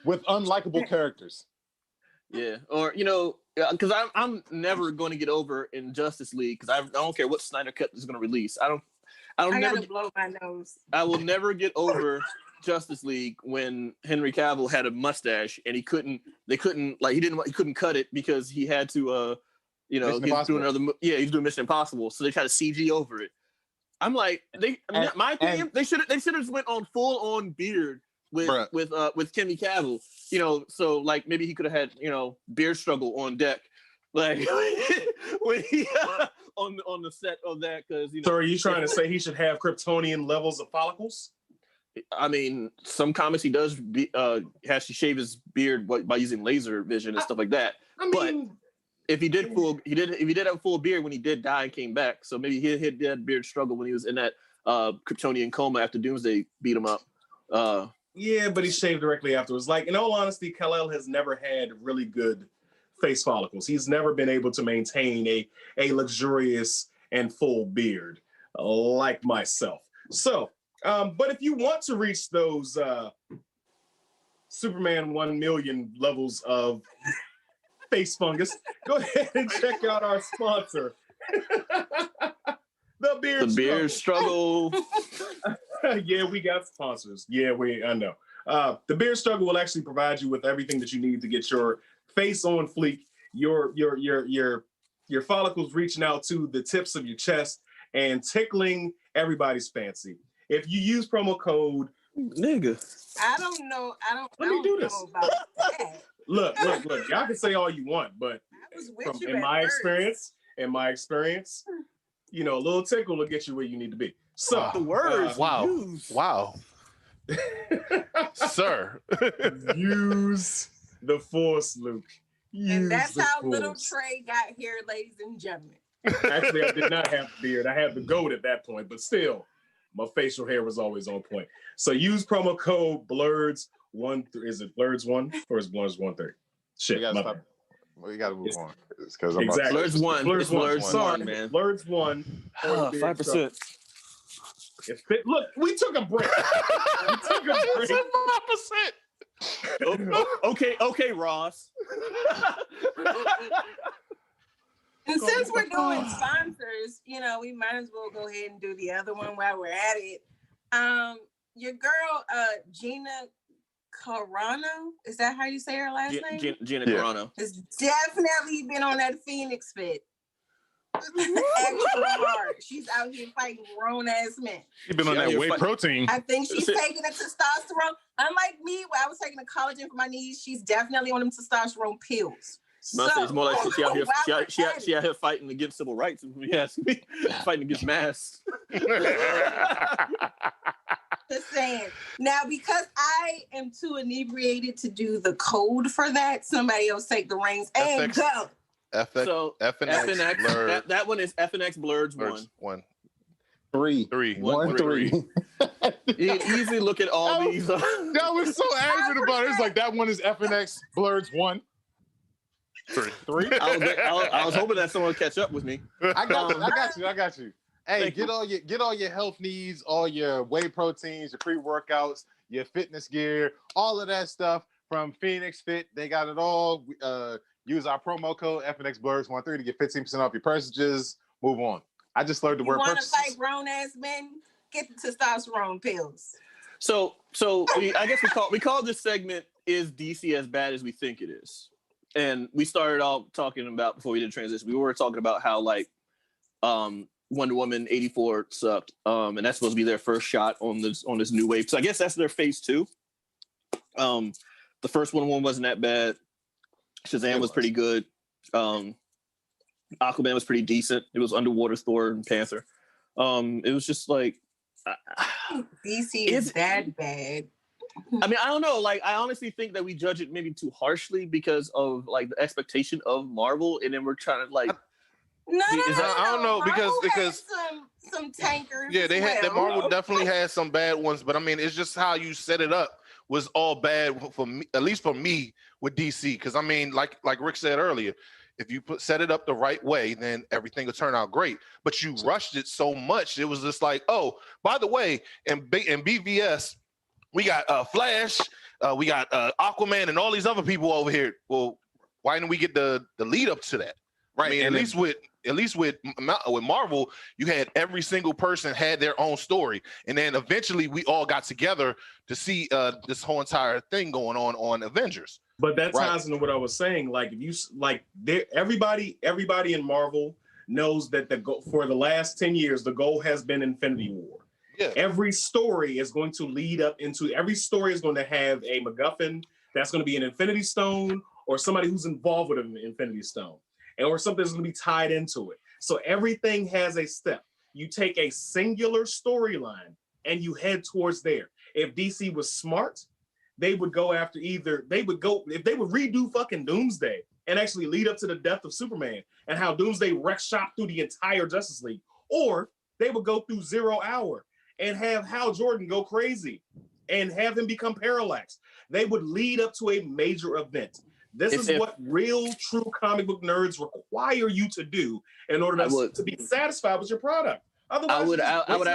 With unlikable characters. Yeah, or because I'm never going to get over in Justice League because I don't care what Snyder Cut is going to release. I gotta blow my nose. I will never get over Justice League when Henry Cavill had a mustache and he couldn't cut it because he had to he's doing Mission Impossible, so they tried to CG over it. I'm like, my opinion, they should have just went on full on beard with Henry Cavill, so like maybe he could have had beard struggle on deck, like when he on the set of that, because So are you trying to say he should have Kryptonian levels of follicles? I mean, some comics he does has to shave his beard by using laser vision and stuff like that. But if he did have a full beard when he did die and came back, so maybe he had that beard struggle when he was in that Kryptonian coma after Doomsday beat him up. Yeah, but he shaved directly afterwards. Like, in all honesty, Kal-El has never had really good face follicles. He's never been able to maintain a luxurious and full beard like myself. So, but if you want to reach those Superman 1 million levels of face fungus, go ahead and check out our sponsor, The Beard Struggle. Yeah, we got sponsors. Yeah, I know. The Beard Struggle will actually provide you with everything that you need to get your face on fleek, your follicles reaching out to the tips of your chest and tickling everybody's fancy. If you use promo code nigga, I don't know. Let me do this. About that. Look. Y'all can say all you want, but in my experience, a little tickle will get you where you need to be. So the words, wow, sir, use the Force, Luke. And that's how little Trey got here, ladies and gentlemen. Actually, I did not have the beard. I had the goat at that point, but still, my facial hair was always on point. So use promo code Blerds1. Is it Blerds1 or is Blerds130? Shit, we gotta move on. Exactly. Blerds1. Sorry, man. Blerds1. 5%. Look, we took a break. Okay, Ross. And since we're doing sponsors, we might as well go ahead and do the other one while we're at it. Your girl, Gina Carano, is that how you say her last name? Gina Carano. Has definitely been on that FNX Fit. Extra hard. She's out here fighting grown ass men. She's been on that whey protein. I think she's taking the testosterone. Unlike me, where I was taking the collagen for my knees, she's definitely on them testosterone pills. So, it's more like she out here fighting against civil rights. Yes, fighting against mass. Just saying. Now, because I am too inebriated to do the code for that, somebody else take the reins and FX. go. So FNX, that one is FNX Blerds one. Three. One, three. You can easily look at all these. That was so adamant about it. It's like that one is FNX Blerds 1. Three. I was hoping that someone would catch up with me. I got you. Hey, get all your health needs, all your whey proteins, your pre-workouts, your fitness gear, all of that stuff from FNX Fit. They got it all. Use our promo code FNX Blerds13 to get 15% off your purchases. Move on. I just learned the word purchases. You want to fight grown-ass men? Get the testosterone pills. So I guess we call this segment "Is DC as bad as we think it is?" And we started off talking about, before we did transition, we were talking about how like Wonder Woman 84 sucked, and that's supposed to be their first shot on this new wave. So I guess that's their phase 2. The first Wonder Woman wasn't that bad. Shazam was pretty good. Aquaman was pretty decent. It was underwater Thor and Panther. It was just like DC is that bad. I mean, I don't know. Like, I honestly think that we judge it maybe too harshly because of like the expectation of Marvel, and then we're trying to like. No. I don't know Marvel because some tankers. yeah, they had that. well. Marvel definitely had some bad ones, but I mean, it's just how you set it up was all bad for me, at least for me with DC. Because I mean, like Rick said earlier, if you set it up the right way, then everything will turn out great. But you rushed it so much, it was just like, oh, by the way, in BVS, we got Flash, we got Aquaman, and all these other people over here. Well, why didn't we get the lead up to that? Right. I mean, at least with Marvel, you had every single person had their own story, and then eventually we all got together to see this whole entire thing going on Avengers. But that ties into what I was saying. Like, if you like, everybody in Marvel knows that for the last 10 years, the goal has been Infinity War. Yeah. Every story is going to lead up into. Every story is going to have a MacGuffin that's going to be an Infinity Stone or somebody who's involved with an Infinity Stone, or something that's going to be tied into it. So everything has a step. You take a singular storyline and you head towards there. If DC was smart, they would go after if they would redo fucking Doomsday and actually lead up to the death of Superman and how Doomsday wrecked shop through the entire Justice League. Or they would go through 0 Hour and have Hal Jordan go crazy and have him become Parallax. They would lead up to a major event. This is what real, true comic book nerds require you to do in order to be satisfied with your product. Otherwise, I would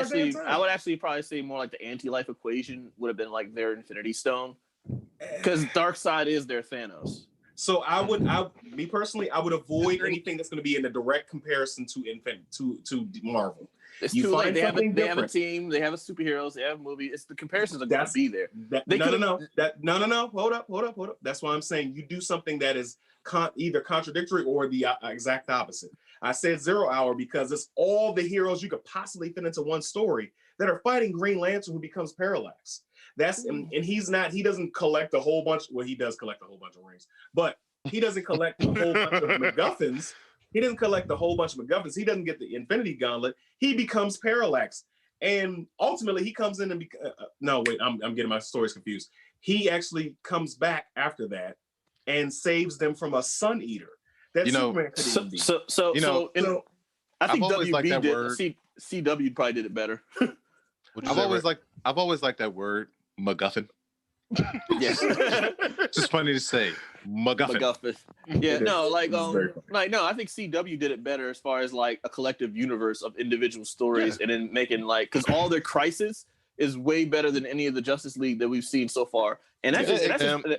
actually probably say more like the anti-life equation would have been like their Infinity Stone, because Darkseid is their Thanos. So I would avoid anything that's going to be in a direct comparison to Marvel. It's too late. They have a team. They have a superheroes. They have a movie. It's the comparisons are going to be there. No. Hold up. That's why I'm saying you do something that is either contradictory or the exact opposite. I said 0 Hour because it's all the heroes you could possibly fit into one story that are fighting Green Lantern, who becomes Parallax. And he doesn't collect a whole bunch. Well, he does collect a whole bunch of rings, but he doesn't collect a whole bunch of MacGuffins. He doesn't collect a whole bunch of MacGuffins. He doesn't get the Infinity Gauntlet. He becomes Parallax. And ultimately, he comes in and I'm getting my stories confused. He actually comes back after that and saves them from a Sun Eater. That Superman couldn't be. I think I've always liked that did. word. CW probably did it better. I've always liked that word, MacGuffin. Yes. Just funny to say, MacGuffin. Yeah, no, I think CW did it better as far as like a collective universe of individual stories, and then making because all their Crisis is way better than any of the Justice League that we've seen so far. And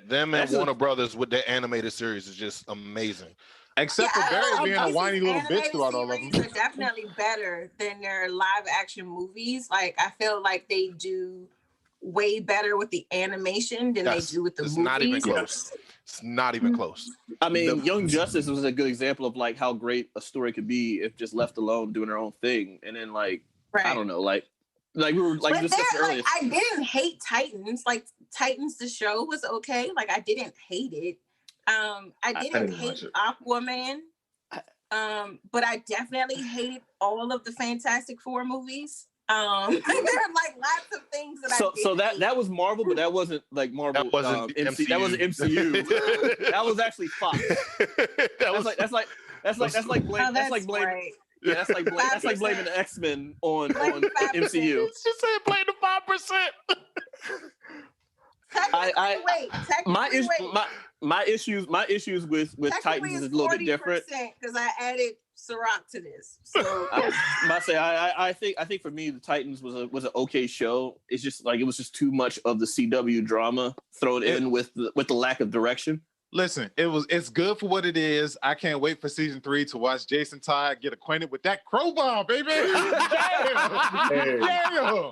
them and Warner Brothers with their animated series is just amazing. Except for Barry being a whiny little bitch throughout all of them. They're definitely better than their live action movies. Like, I feel like they do way better with the animation than they do with the movies. Not even close. It's not even close. I mean, Young Justice was a good example of like how great a story could be if just left alone doing their own thing. And then I don't know, like we were like discussing earlier. I didn't hate Titans. Like, Titans the show was okay. Like, I didn't hate it. I didn't hate Aquaman. But I definitely hated all of the Fantastic Four movies. There are like lots of things that I did. So that was Marvel, but that wasn't like Marvel. That wasn't MCU. That wasn't MCU. That was actually Fox. That's like blaming. Yeah, that's like blaming the X-Men on MCU. She said blame the 5%. My issues with Titans is a little bit different because I added Ciroc to this. So I think for me the Titans was an okay show. It's just like it was just too much of the CW drama thrown in with the lack of direction. Listen, it's good for what it is. I can't wait for season 3 to watch Jason Todd get acquainted with that crowbar, baby. Yeah.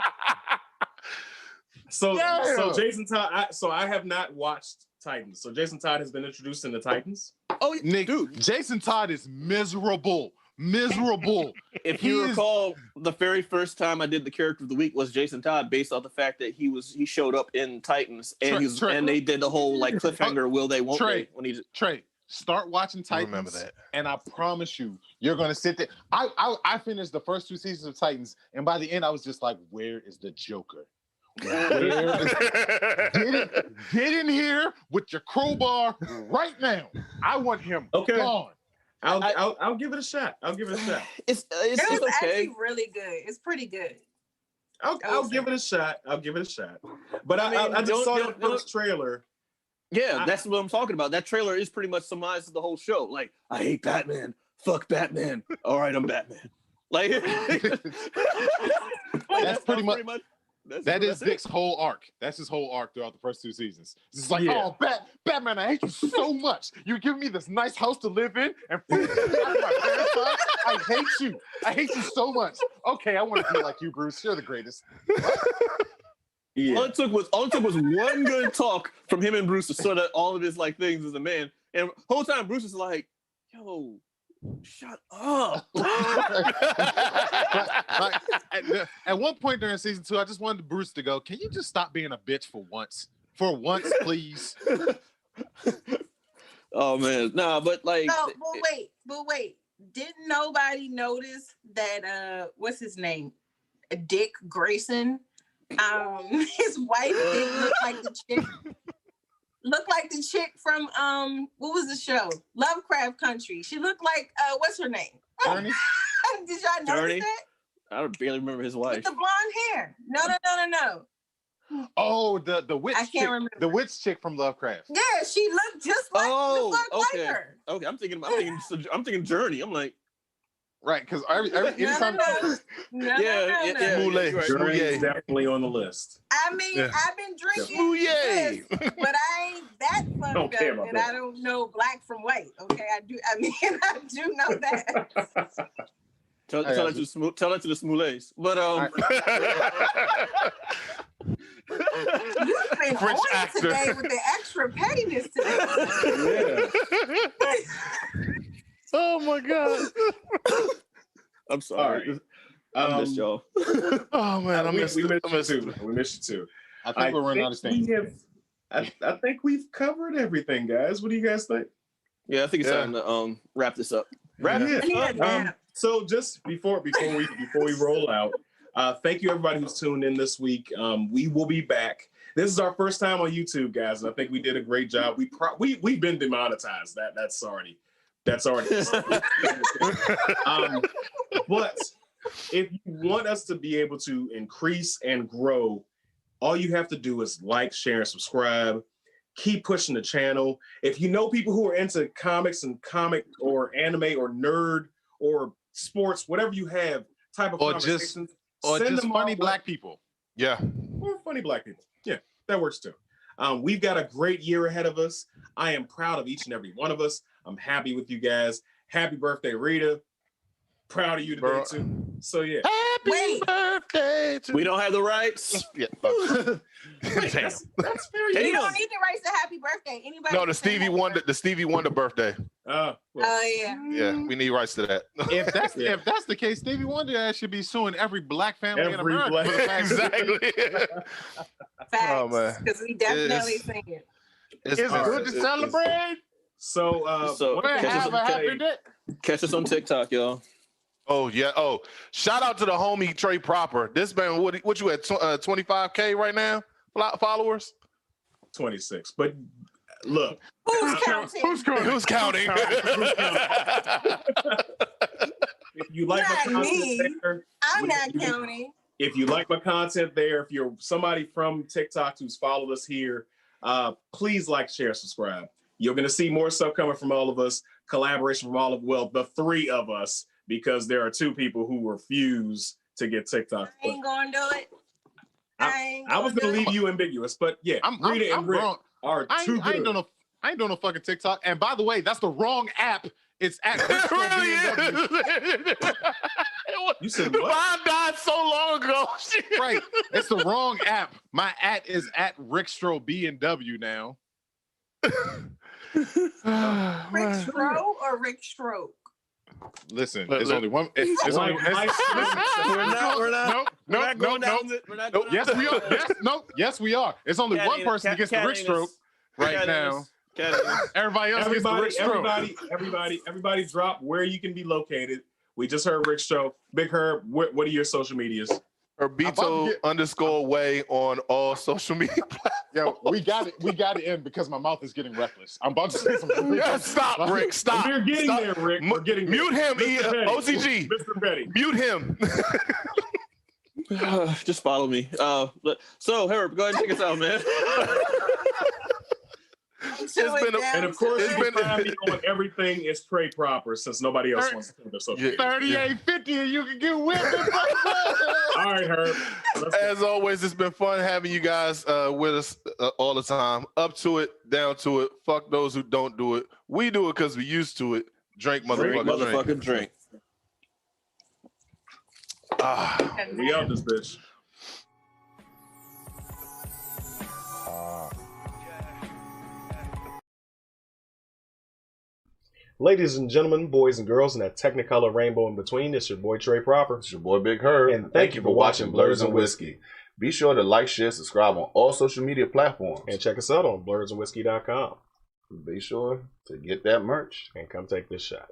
So Jason Todd. I have not watched Titans. So Jason Todd has been introduced in the Titans. Oh, Nick, dude, Jason Todd is miserable. If you recall, the very first time I did the character of the week was Jason Todd, based off the fact that he showed up in Titans and and they did the whole like cliffhanger, will they, won't they? When Trey, start watching Titans. Remember that, and I promise you're gonna sit there. I finished the first 2 seasons of Titans, and by the end, I was just like, where is the Joker? Get in here with your crowbar right now. I want him gone. I'll give it a shot. It's was okay. actually really good. It's pretty good. I'll give it a shot. But I just saw the first trailer. Yeah, that's what I'm talking about. That trailer is pretty much summarizes the whole show. Like, I hate Batman. Fuck Batman. All right, I'm Batman. Like, that's pretty much. That is Dick's whole arc. That's his whole arc throughout the first 2 seasons. It's just like, oh, Batman, I hate you so much. You're giving me this nice house to live in, and I hate you. I hate you so much. Okay, I want to be like you, Bruce. You're the greatest. Yeah. All it took was one good talk from him and Bruce to sort out all of his like things as a man. And the whole time Bruce is like, yo, shut up. At one point during season 2, I just wanted Bruce to go, can you just stop being a bitch for once? For once, please. Oh man. Nah, but like but wait. Didn't nobody notice that what's his name? Dick Grayson. His wife didn't look like the chick. Looked like the chick from what was the show? Lovecraft Country. She looked like what's her name? Journey. Did y'all notice that? I barely remember his wife. With the blonde hair. No. Oh, the witch. I can't remember. The witch chick from Lovecraft. Yeah, she looked just like like her. Okay, I'm thinking Journey. I'm like, right, because anytime. Journey is definitely on the list. I mean, I've been drinking this, but I ain't that fucked up that I don't know black from white. Okay, I do know that. Tell that to the Smoulays. But you've been French on actor today with the extra pettiness today. Oh my god. I'm sorry. Right. I missed y'all. Oh man, we missed you too. I think we're running out of steam. I think we've covered everything, guys. What do you guys think? Yeah, I think it's time to wrap this up. So just before we roll out, thank you everybody who's tuned in this week. We will be back. This is our first time on YouTube, guys, and I think we did a great job. We've been demonetized. That's already. But if you want us to be able to increase and grow, all you have to do is like, share, and subscribe. Keep pushing the channel. If you know people who are into comics and comic or anime or nerd or sports, whatever you have, type of conversations, just funny black people. Yeah. Or funny black people. Yeah, that works too. We've got a great year ahead of us. I am proud of each and every one of us. I'm happy with you guys. Happy birthday, Rita. Proud of you today, too. So, yeah. Happy birthday to we don't have the rights. Yeah. That's very You don't need the rights to happy birthday. Anybody? No, the Stevie Wonder birthday. Well, yeah. Yeah, we need rights to that. If that's the case, Stevie Wonder should be suing every black family in America. Exactly. Facts. Oh man, because we definitely sing it. It's good to celebrate. So catch us on TikTok, y'all. Oh yeah. Oh, shout out to the homie Trey Proper. This man, what you at 25K right now? Followers? 26. But look, Who's counting? Who's counting? Who's counting? if you like my Not content me. there, I'm not counting. if you like my content there, if you're somebody from TikTok who's followed us here, please like, share, subscribe. You're going to see more stuff coming from all of us, collaboration from all of, well, the three of us, because there are two people who refuse to get TikTok. I ain't gonna do it. I was going to leave you ambiguous, but yeah, Rita and Rick are too good. I ain't doing no fucking TikTok. And by the way, that's the wrong app. It's at It really is. You said the what? mine died so long ago. right. It's the wrong app. My at is at Rickstro B&W now. Rick Stroke or Rick Stroke? Listen, it's only one. It's only. We're not going down. Yes, we are. Yes, we are. It's only one person that gets the Rick stroke right now. Everybody else gets the Rick stroke. Everybody drop where you can be located. We just heard Rick stroke. Big Herb, what are your social medias? Herbito_way on all social media platforms. Yo, we got it in because my mouth is getting reckless. I'm about to say something. Stop, Rick. Stop. We're getting Stop. there, Rick. We're getting there. Mute him, OCG. Mr. Petty. Mute him. Just follow me. So, Herb, go ahead and take us out, man. And of course, you can find me on everything is Trey Proper, since nobody else wants to do their social media. 3850 and you can get whipped. All right, Herb. As always, it's been fun having you guys with us all the time. Up to it, down to it. Fuck those who don't do it. We do it because we used to it. Drink, motherfucking drink. We out this bitch. Ladies and gentlemen, boys and girls, and that technicolor rainbow in between, it's your boy Trey Proper. It's your boy Big Herb. And thank you for watching Blerds and Whiskey. Be sure to like, share, subscribe on all social media platforms. And check us out on blerdsandwhiskey.com. Be sure to get that merch. And come take this shot.